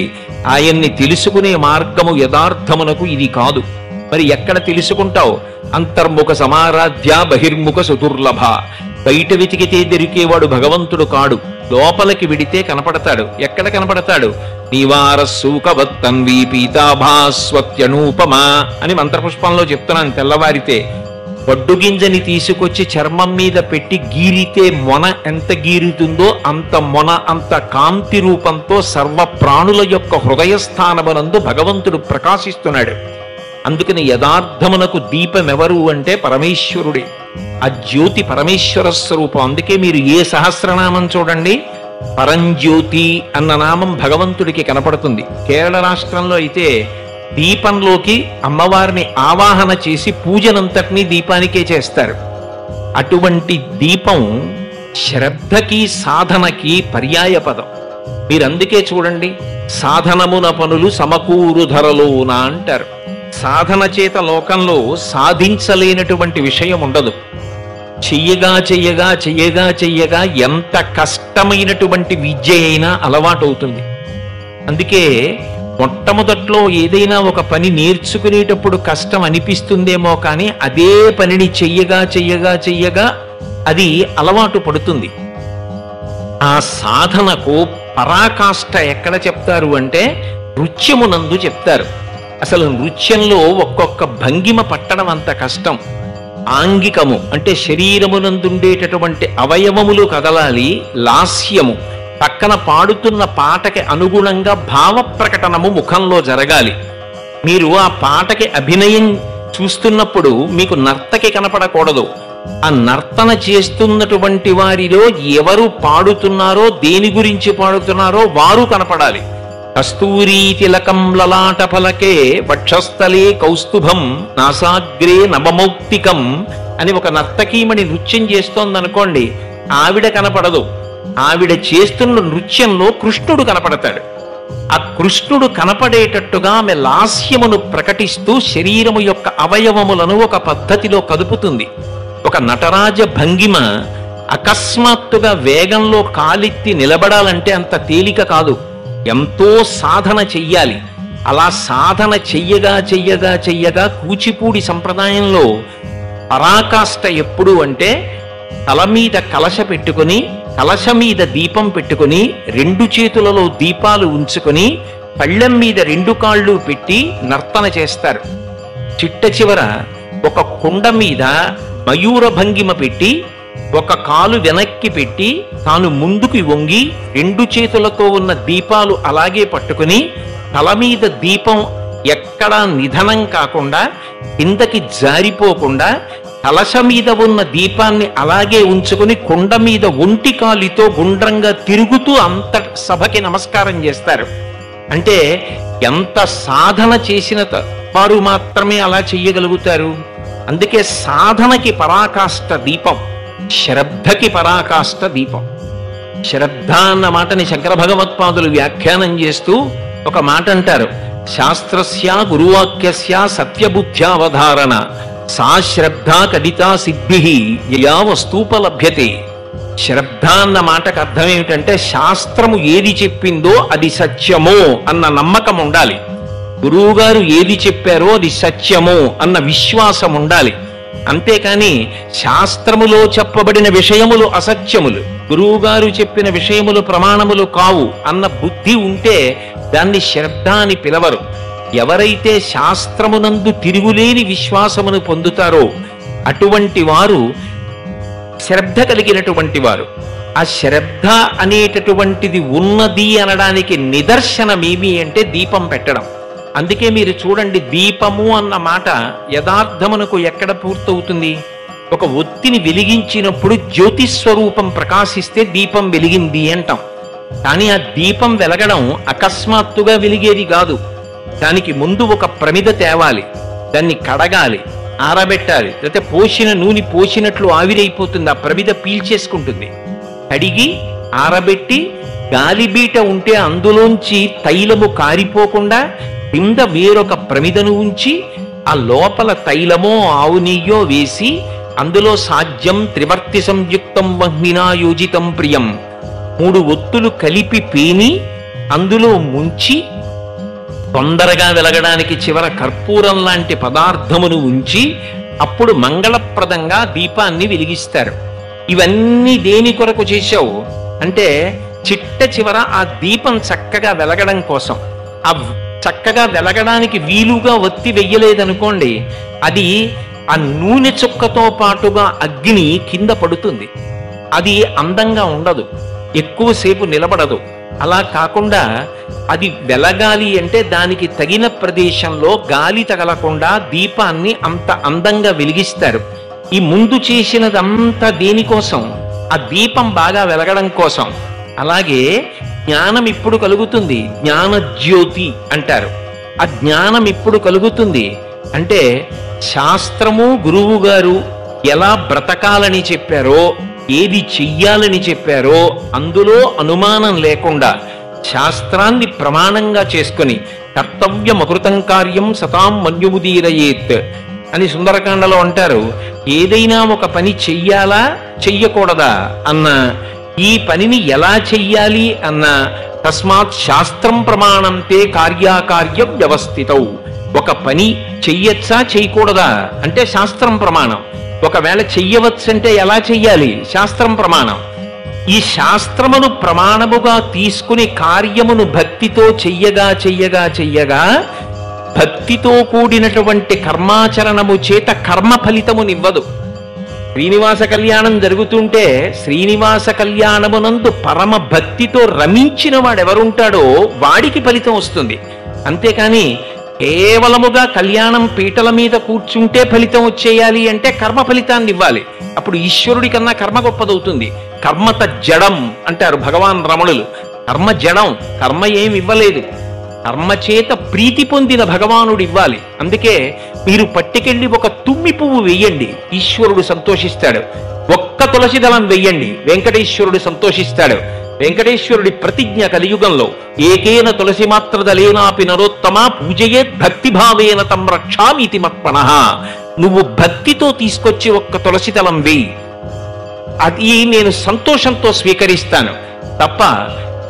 ఆయన్ని తెలుసుకునే మార్గము యథార్థమునకు ఇది కాదు. మరి ఎక్కడ తెలుసుకుంటావు? అంతర్ముఖ సమారాధ్య బహిర్ముఖ సుదుర్లభ. బయట వెతికితే దొరికేవాడు భగవంతుడు కాడు, లోపలికి విడితే కనపడతాడు. ఎక్కడ కనపడతాడు? నివార సూకవత్తన్వి పీతాభాస్వత్యనూపమా అని మంత్రపుష్పంలో చెప్తున్నాను. తెల్లవారితే వడ్డు గింజని తీసుకొచ్చి చర్మం మీద పెట్టి గీరితే మొన ఎంత గీరుతుందో అంత మొన అంత కాంతి రూపంతో సర్వ ప్రాణుల యొక్క హృదయస్థానమునందు భగవంతుడు ప్రకాశిస్తున్నాడు. అందుకని యథార్థమునకు దీపం ఎవరు అంటే పరమేశ్వరుడే. ఆ జ్యోతి పరమేశ్వర స్వరూపం. అందుకే మీరు ఏ సహస్రనామం చూడండి, పరంజ్యోతి అన్న నామం భగవంతుడికి కనపడుతుంది. కేరళ రాష్ట్రంలో అయితే దీపంలోకి అమ్మవారిని ఆవాహన చేసి పూజనంతటినీ దీపానికే చేస్తారు. అటువంటి దీపం శ్రద్ధకి సాధనకి పర్యాయ పదం. మీరు అందుకే చూడండి, సాధనమున పనులు సమకూరు ధరలోన అంటారు. సాధన చేత లోకంలో సాధించలేనటువంటి విషయం ఉండదు. చెయ్యగా చెయ్యగా చెయ్యగా చెయ్యగా ఎంత కష్టమైనటువంటి విద్య అయినా అలవాటవుతుంది. అందుకే మొట్టమొదట్లో ఏదైనా ఒక పని నేర్చుకునేటప్పుడు కష్టం అనిపిస్తుందేమో కానీ అదే పనిని చెయ్యగా చెయ్యగా చెయ్యగా అది అలవాటు పడుతుంది. ఆ సాధనకు పరాకాష్ఠ ఎక్కడ చెప్తారు అంటే నృత్యమునందు చెప్తారు. అసలు నృత్యంలో ఒక్కొక్క భంగిమ పట్టడం అంత కష్టం. ఆంగికము అంటే శరీరమునందుండేటటువంటి అవయవములు కదలాలి. లాస్యము పక్కన పాడుతున్న పాటకి అనుగుణంగా భావ ప్రకటనము ముఖంలో జరగాలి. మీరు ఆ పాటకి అభినయం చూస్తున్నప్పుడు మీకు నర్తకి కనపడకూడదు. ఆ నర్తన చేస్తున్నటువంటి వారిలో ఎవరు పాడుతున్నారో, దేని గురించి పాడుతున్నారో వారు కనపడాలి. కస్తూరీ తిలకం లలాట ఫలకే వక్షస్థలే కౌస్తుభం నాసాగ్రే నవమౌక్తికం అని ఒక నర్తకీమణి నృత్యం చేస్తోందనుకోండి, ఆవిడ కనపడదు. ఆవిడ చేస్తున్న నృత్యంలో కృష్ణుడు కనపడతాడు. ఆ కృష్ణుడు కనపడేటట్టుగా ఆమె లాస్యమును ప్రకటిస్తూ శరీరము యొక్క అవయవములను ఒక పద్ధతిలో కదుపుతుంది. ఒక నటరాజ భంగిమ అకస్మాత్తుగా వేగంలో కాలెత్తి నిలబడాలంటే అంత తేలిక కాదు. ఎంతో సాధన చెయ్యాలి. అలా సాధన చెయ్యగా చెయ్యగా చెయ్యగా కూచిపూడి సంప్రదాయంలో పరాకాష్ఠ ఎప్పుడు అంటే తల మీద కలశ పెట్టుకుని, కలశ మీద దీపం పెట్టుకుని, రెండు చేతులలో దీపాలు ఉంచుకొని పళ్ళెం మీద రెండు కాళ్ళు పెట్టి నర్తన చేస్తారు. చిట్ట చివర ఒక కుండ మీద మయూర భంగిమ పెట్టి ఒక కాలు వెనక్కి పెట్టి తాను ముందుకు వంగి రెండు చేతులతో ఉన్న దీపాలు అలాగే పట్టుకుని తల మీద దీపం ఎక్కడా నిధనం కాకుండా కిందకి జారిపోకుండా కలశ మీద ఉన్న దీపాన్ని అలాగే ఉంచుకుని కుండ మీద ఒంటి కాలితో గుండ్రంగా తిరుగుతూ అంత సభకి నమస్కారం చేస్తారు. అంటే ఎంత సాధన చేసిన వారు మాత్రమే అలా చెయ్యగలుగుతారు. అందుకే సాధనకి పరాకాష్ఠ దీపం, శ్రద్ధకి పరాకాష్ఠ దీపం. శ్రద్ధ అన్న మాటని శంకర భగవత్పాదులు వ్యాఖ్యానం చేస్తూ ఒక మాట అంటారు, శాస్త్రస్య గురువాక్యస్య సత్యబుద్ధ్యావధారణ సా శ్రద్ధ కడితా సిద్ధి యయా వస్తూపలభ్యతే. శ్రద్ధ అన్న మాటకు అర్థం ఏమిటంటే శాస్త్రము ఏది చెప్పిందో అది సత్యమో అన్న నమ్మకం ఉండాలి. గురువుగారు ఏది చెప్పారో అది సత్యమో అన్న విశ్వాసం ఉండాలి. అంతేకాని శాస్త్రములో చెప్పబడిన విషయములు అసత్యములు, గురువుగారు చెప్పిన విషయములు ప్రమాణములు కావు అన్న బుద్ధి ఉంటే దాన్ని శ్రద్ధ అని పిలవరు. ఎవరైతే శాస్త్రమునందు తిరుగులేని విశ్వాసమును పొందుతారో అటువంటి వారు శ్రద్ధ కలిగినటువంటి వారు. ఆ శ్రద్ధ అనేటటువంటిది ఉన్నది అనడానికి నిదర్శనమేమి అంటే దీపం పెట్టడం. అందుకే మీరు చూడండి, దీపము అన్న మాట యథార్థమునకు ఎక్కడ పూర్తవుతుంది? ఒక ఒత్తిని వెలిగించినప్పుడు జ్యోతిస్వరూపం ప్రకాశిస్తే దీపం వెలిగింది అంటాం. కానీ ఆ దీపం వెలగడం అకస్మాత్తుగా వెలిగేది కాదు. దానికి ముందు ఒక ప్రమిద తేవాలి, దాన్ని కడగాలి, ఆరబెట్టాలి. లేకపోతే పోసిన నూనె పోసినట్లు ఆవిరైపోతుంది, ఆ ప్రమిద పీల్చేసుకుంటుంది. కడిగి ఆరబెట్టి గాలిబీట ఉంటే అందులోంచి తైలము కారిపోకుండా కింద వేరొక ప్రమిదను ఉంచి ఆ లోపల తైలమో ఆవు నెయ్యో వేసి అందులో సాధ్యం త్రివర్తి సంయుక్తం వహ్నినా యోజితం ప్రియం 3 ఒత్తులు కలిపి పేని అందులో ముంచి తొందరగా వెలగడానికి చివర కర్పూరం లాంటి పదార్థమును ఉంచి అప్పుడు మంగళప్రదంగా దీపాన్ని వెలిగిస్తారు. ఇవన్నీ దేని కొరకు చేశావు అంటే చిట్ట చివర ఆ దీపం చక్కగా వెలగడం కోసం. ఆ చక్కగా వెలగడానికి వీలుగా ఒత్తి వెయ్యలేదనుకోండి, అది ఆ నూనె చుక్కతో పాటుగా అగ్ని కింద పడుతుంది. అది అందంగా ఉండదు, ఎక్కువసేపు నిలబడదు. అలా కాకుండా అది వెలగాలి అంటే దానికి తగిన ప్రదేశంలో గాలి తగలకుండా దీపాన్ని అంత అందంగా వెలిగిస్తారు. ఈ ముందు చేసినదంతా దేనికోసం? ఆ దీపం బాగా వెలగడం కోసం. అలాగే జ్ఞానం ఇప్పుడు కలుగుతుంది, జ్ఞాన జ్యోతి అంటారు. ఆ జ్ఞానం ఇప్పుడు కలుగుతుంది అంటే శాస్త్రము గురువు గారు ఎలా బ్రతకాలని చెప్పారో, ఏది చెయ్యాలని చెప్పారో అందులో అనుమానం లేకుండా శాస్త్రాన్ని ప్రమాణంగా చేసుకుని కర్తవ్యమకృతం కార్యం సతాం మన్యుముదీరయేత్ అని సుందరకాండలో అంటారు. ఏదైనా ఒక పని చెయ్యాలా చెయ్యకూడదా అన్న, ఈ పనిని ఎలా చెయ్యాలి అన్న తస్మాత్ శాస్త్రం ప్రమాణంతే కార్యాకార్య వ్యవస్థితౌ. ఒక పని చెయ్యొచ్చా చేయకూడదా అంటే శాస్త్రం ప్రమాణం. ఒకవేళ చెయ్యవచ్చంటే ఎలా చెయ్యాలి? శాస్త్రం ప్రమాణం. ఈ శాస్త్రమును ప్రమాణముగా తీసుకుని కార్యమును భక్తితో చెయ్యగా చెయ్యగా చెయ్యగా భక్తితో కూడినటువంటి కర్మాచరణము చేత కర్మ ఫలితమునివ్వదు. శ్రీనివాస కళ్యాణం జరుగుతుంటే శ్రీనివాస కళ్యాణమునందు పరమ భక్తితో రమించిన వాడెవరుంటాడో వాడికి ఫలితం వస్తుంది. అంతేకాని కేవలముగా కళ్యాణం పీటల మీద కూర్చుంటే ఫలితం వచ్చేయాలి అంటే కర్మ ఫలితాన్ని ఇవ్వాలి. అప్పుడు ఈశ్వరుడి కన్నా కర్మ గొప్పదవుతుంది. కర్మత జడం అంటారు భగవాన్ రమణులు. కర్మ జడం, కర్మ ఏమి ఇవ్వలేదు, కర్మ చేత ప్రీతి పొందిన భగవానుడు ఇవ్వాలి. అందుకే మీరు పట్టుకెళ్ళి ఒక తుమ్మి పువ్వు వెయ్యండి, ఈశ్వరుడు సంతోషిస్తాడు. ఒక్క తులసి దళం వెయ్యండి, వెంకటేశ్వరుడు సంతోషిస్తాడు. వెంకటేశ్వరుడి ప్రతిజ్ఞ కలియుగంలో ఏకేన తులసి మాత్రదలేనాపి నరోత్తమ పూజయేత్ భక్తిభావేన తం రక్షామీతి మత్పణః. నువ్వు భక్తితో తీసుకొచ్చి ఒక్క తులసి దళం వెయ్యి, అది నేను సంతోషంతో స్వీకరిస్తాను తప్ప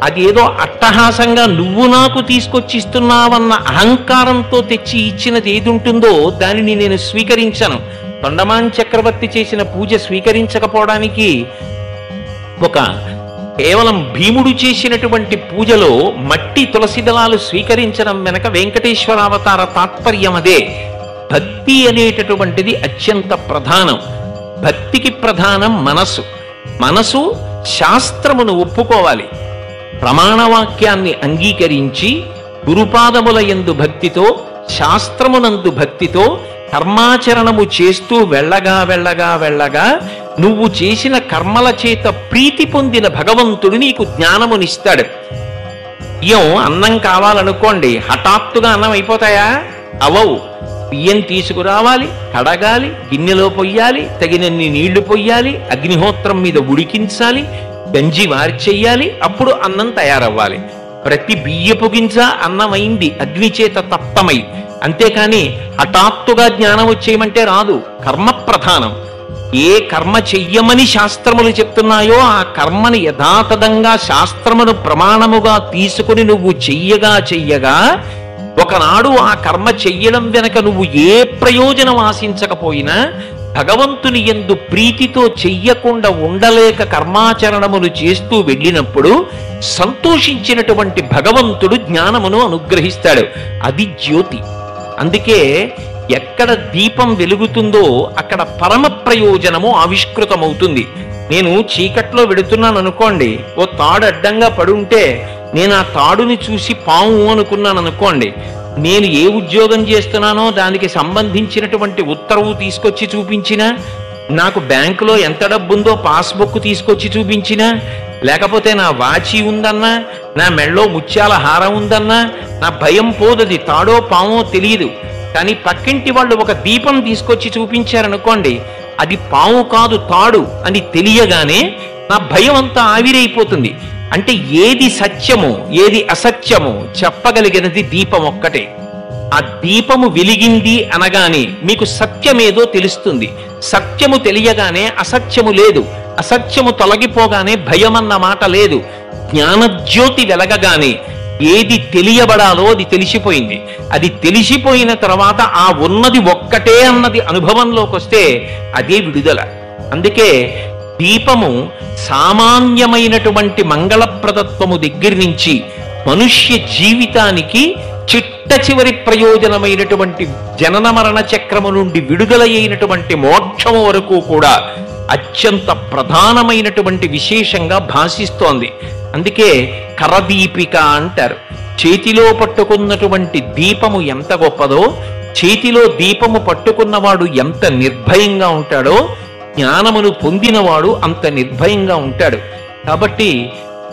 అది ఏదో అట్టహాసంగా నువ్వు నాకు తీసుకొచ్చిస్తున్నావన్న అహంకారంతో తెచ్చి ఇచ్చినది ఏది ఉంటుందో దానిని నేను స్వీకరించను. తొండమాన్ చక్రవర్తి చేసిన పూజ స్వీకరించకపోవడానికి ఒక కేవలం భీముడు చేసినటువంటి పూజలో మట్టి తులసి దళాలు స్వీకరించడం వెనక వెంకటేశ్వరావతార తాత్పర్యం అదే. భక్తి అనేటటువంటిది అత్యంత ప్రధానం. భక్తికి ప్రధానం మనసు. మనసు శాస్త్రమును ఒప్పుకోవాలి, ప్రమాణవాక్యాన్ని అంగీకరించి గురుపాదముల యందు భక్తితో శాస్త్రమునందు భక్తితో కర్మాచరణము చేస్తూ వెళ్ళగా వెళ్ళగా వెళ్ళగా నువ్వు చేసిన కర్మల చేత ప్రీతి పొందిన భగవంతుడు నీకు జ్ఞానమునిస్తాడు. అన్నం కావాలనుకోండి, హఠాత్తుగా అన్నం అయిపోతాయా? అవవు. బియ్యం తీసుకురావాలి, కడగాలి, గిన్నెలో పొయ్యాలి, తగినన్ని నీళ్లు పొయ్యాలి, అగ్నిహోత్రం మీద ఉడికించాలి, గంజి వారి చెయ్యాలి, అప్పుడు అన్నం తయారవ్వాలి. ప్రతి బియ్యపు గింజ అన్నమైంది అగ్ని చేత తప్తమై. అంతేకాని హఠాత్తుగా జ్ఞానం వచ్చేయమంటే రాదు. కర్మ ప్రధానం. ఏ కర్మ చెయ్యమని శాస్త్రములు చెప్తున్నాయో ఆ కర్మని యథాతథంగా శాస్త్రమును ప్రమాణముగా తీసుకుని నువ్వు చెయ్యగా చెయ్యగా ఒకనాడు ఆ కర్మ చెయ్యడం వెనక నువ్వు ఏ ప్రయోజనం ఆశించకపోయినా భగవంతుని యందు ప్రీతితో చెయ్యకుండా ఉండలేక కర్మాచరణములు చేస్తూ వెళ్ళినప్పుడు సంతోషించినటువంటి భగవంతుడు జ్ఞానమును అనుగ్రహిస్తాడు. అది జ్యోతి. అందుకే ఎక్కడ దీపం వెలుగుతుందో అక్కడ పరమ ప్రయోజనము ఆవిష్కృతమవుతుంది. నేను చీకట్లో వెడుతున్నాను అనుకోండి, ఓ తాడు అడ్డంగా పడుంటే నేను ఆ తాడుని చూసి పాము అనుకున్నాను అనుకోండి, నేను ఏ ఉద్యోగం చేస్తున్నానో దానికి సంబంధించినటువంటి ఉత్తర్వు తీసుకొచ్చి చూపించినా, నాకు బ్యాంకులో ఎంత డబ్బుందో పాస్బుక్ తీసుకొచ్చి చూపించినా, లేకపోతే నా వాచి ఉందన్నా, నా మెళ్ళో ముత్యాల హారం ఉందన్నా నా భయం పోదది. తాడో పామో తెలియదు. కానీ పక్కింటి వాళ్ళు ఒక దీపం తీసుకొచ్చి చూపించారనుకోండి, అది పాము కాదు తాడు అని తెలియగానే నా భయం అంతా ఆవిరైపోతుంది. అంటే ఏది సత్యము ఏది అసత్యము చెప్పగలిగినది దీపం ఒక్కటే. ఆ దీపము వెలిగింది అనగానే మీకు సత్యమేదో తెలుస్తుంది. సత్యము తెలియగానే అసత్యము లేదు, అసత్యము తొలగిపోగానే భయం అన్న మాట లేదు. జ్ఞానజ్యోతి వెలగగానే ఏది తెలియబడాలో అది తెలిసిపోయింది. అది తెలిసిపోయిన తర్వాత ఆ ఉన్నది ఒక్కటే అన్నది అనుభవంలోకి వస్తే అదే విడుదల. అందుకే దీపము సామాన్యమైనటువంటి మంగళప్రదత్వము దగ్గర నుంచి మనుష్య జీవితానికి చిట్ట చివరి ప్రయోజనమైనటువంటి జనన మరణ చక్రము నుండి విడుదలైనటువంటి మోక్షము వరకు కూడా అత్యంత ప్రధానమైనటువంటి విశేషంగా భాషిస్తోంది. అందుకే కరదీపిక అంటారు. చేతిలో పట్టుకున్నటువంటి దీపము ఎంత గొప్పదో, చేతిలో దీపము పట్టుకున్నవాడు ఎంత నిర్భయంగా ఉంటాడో, జ్ఞానమును పొందినవాడు అంత నిర్భయంగా ఉంటాడు. కాబట్టి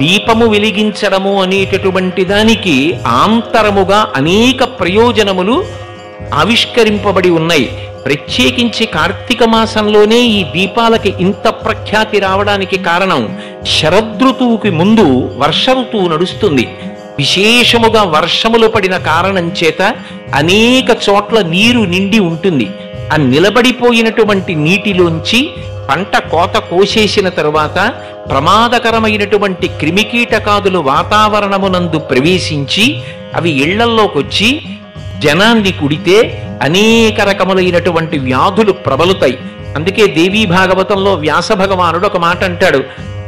దీపము వెలిగించడము అనేటటువంటి దానికి ఆంతరముగా అనేక ప్రయోజనములు ఆవిష్కరింపబడి ఉన్నాయి. ప్రత్యేకించి కార్తీక మాసంలోనే ఈ దీపాలకి ఇంత ప్రఖ్యాతి రావడానికి కారణం, శరదృతువుకి ముందు వర్ష ఋతువు నడుస్తుంది. విశేషముగా వర్షములు పడిన కారణం చేత అనేక చోట్ల నీరు నిండి ఉంటుంది. ఆ నిలబడిపోయినటువంటి నీటిలోంచి పంట కోత కోసేసిన తరువాత ప్రమాదకరమైనటువంటి క్రిమికీటకాదులు వాతావరణమునందు ప్రవేశించి అవి ఇళ్లల్లోకి వచ్చి జనాన్ని కుడితే అనేక రకములైనటువంటి వ్యాధులు ప్రబలుతాయి. అందుకే దేవీ భాగవతంలో వ్యాస భగవానుడు ఒక మాట అంటాడు,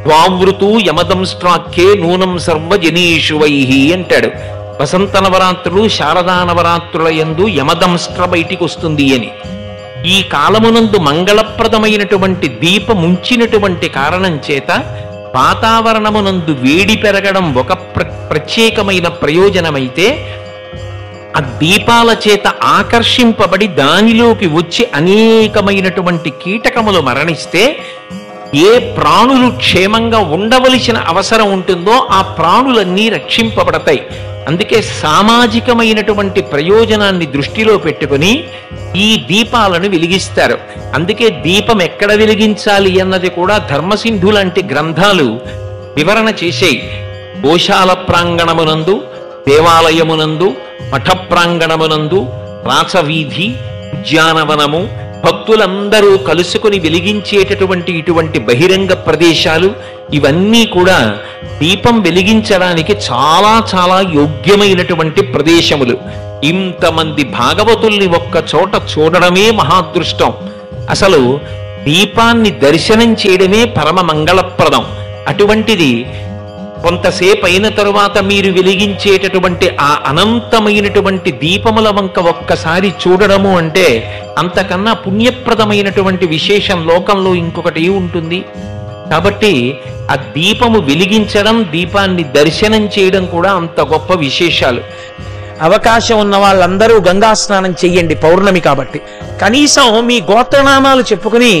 ద్వావృతూ యమదంస్ట్రాఖ్యే నూనం సర్వజనీషు వైహి అంటాడు. వసంత నవరాత్రులు శారదా నవరాత్రుల యందు యమదంస్ట్ర బయటికి వస్తుంది అని. ఈ కాలమునందు మంగళప్రదమైనటువంటి దీపముంచినటువంటి కారణం చేత వాతావరణమునందు వేడి పెరగడం ఒక ప్రత్యేకమైన ప్రయోజనమైతే, ఆ దీపాల చేత ఆకర్షింపబడి దానిలోకి వచ్చి అనేకమైనటువంటి కీటకములు మరణిస్తే ఏ ప్రాణులు క్షేమంగా ఉండవలసిన అవసరం ఉంటుందో ఆ ప్రాణులన్నీ రక్షింపబడతాయి. అందుకే సామాజికమైనటువంటి ప్రయోజనాన్ని దృష్టిలో పెట్టుకుని ఈ దీపాలను వెలిగిస్తారు. అందుకే దీపం ఎక్కడ వెలిగించాలి అన్నది కూడా ధర్మసింధు లాంటి గ్రంథాలు వివరణ చేసేయి. గోశాల ప్రాంగణమునందు, దేవాలయమునందు, మఠ ప్రాంగణమునందు, రాసవీధి, ఉద్యానవనము, భక్తులందరూ కలుసుకుని వెలిగించేటటువంటి ఇటువంటి బహిరంగ ప్రదేశాలు ఇవన్నీ కూడా దీపం వెలిగించడానికి చాలా చాలా యోగ్యమైనటువంటి ప్రదేశములు. ఇంతమంది భాగవతుల్ని ఒక్క చోట చూడడమే మహాదృష్టం. అసలు దీపాన్ని దర్శనం చేయడమే పరమ మంగళప్రదం. అటువంటిది కొంతసేపు అయిన తరువాత మీరు వెలిగించేటటువంటి ఆ అనంతమైనటువంటి దీపముల వంక ఒక్కసారి చూడడము అంటే అంతకన్నా పుణ్యప్రదమైనటువంటి విశేషం లోకంలో ఇంకొకటి ఉంటుంది. కాబట్టి ఆ దీపము వెలిగించడం, దీపాన్ని దర్శనం చేయడం కూడా అంత గొప్ప విశేషాలు. అవకాశం ఉన్న వాళ్ళందరూ గంగా స్నానం చెయ్యండి, పౌర్ణమి కాబట్టి. కనీసం మీ గోత్రనామాలు చెప్పుకుని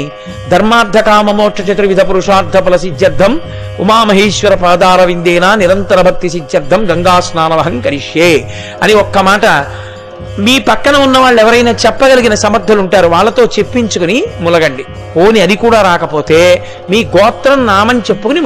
ధర్మార్థ కామ మోక్ష చతుర్విధ పురుషార్థ ఫల సిద్ధ్యర్థం ఉమామహేశ్వర పాదార విందేనా నిరంతర భక్తి సిద్ధ్యర్థం గంగా స్నానమహం కరిష్యే అని ఒక్క మాట మీ పక్కన ఉన్న వాళ్ళు ఎవరైనా చెప్పగలిగిన సమర్థులు ఉంటారు, వాళ్ళతో చెప్పించుకుని ములగండి. పోని అది కూడా రాకపోతే మీ గోత్రం నామని చెప్పుకుని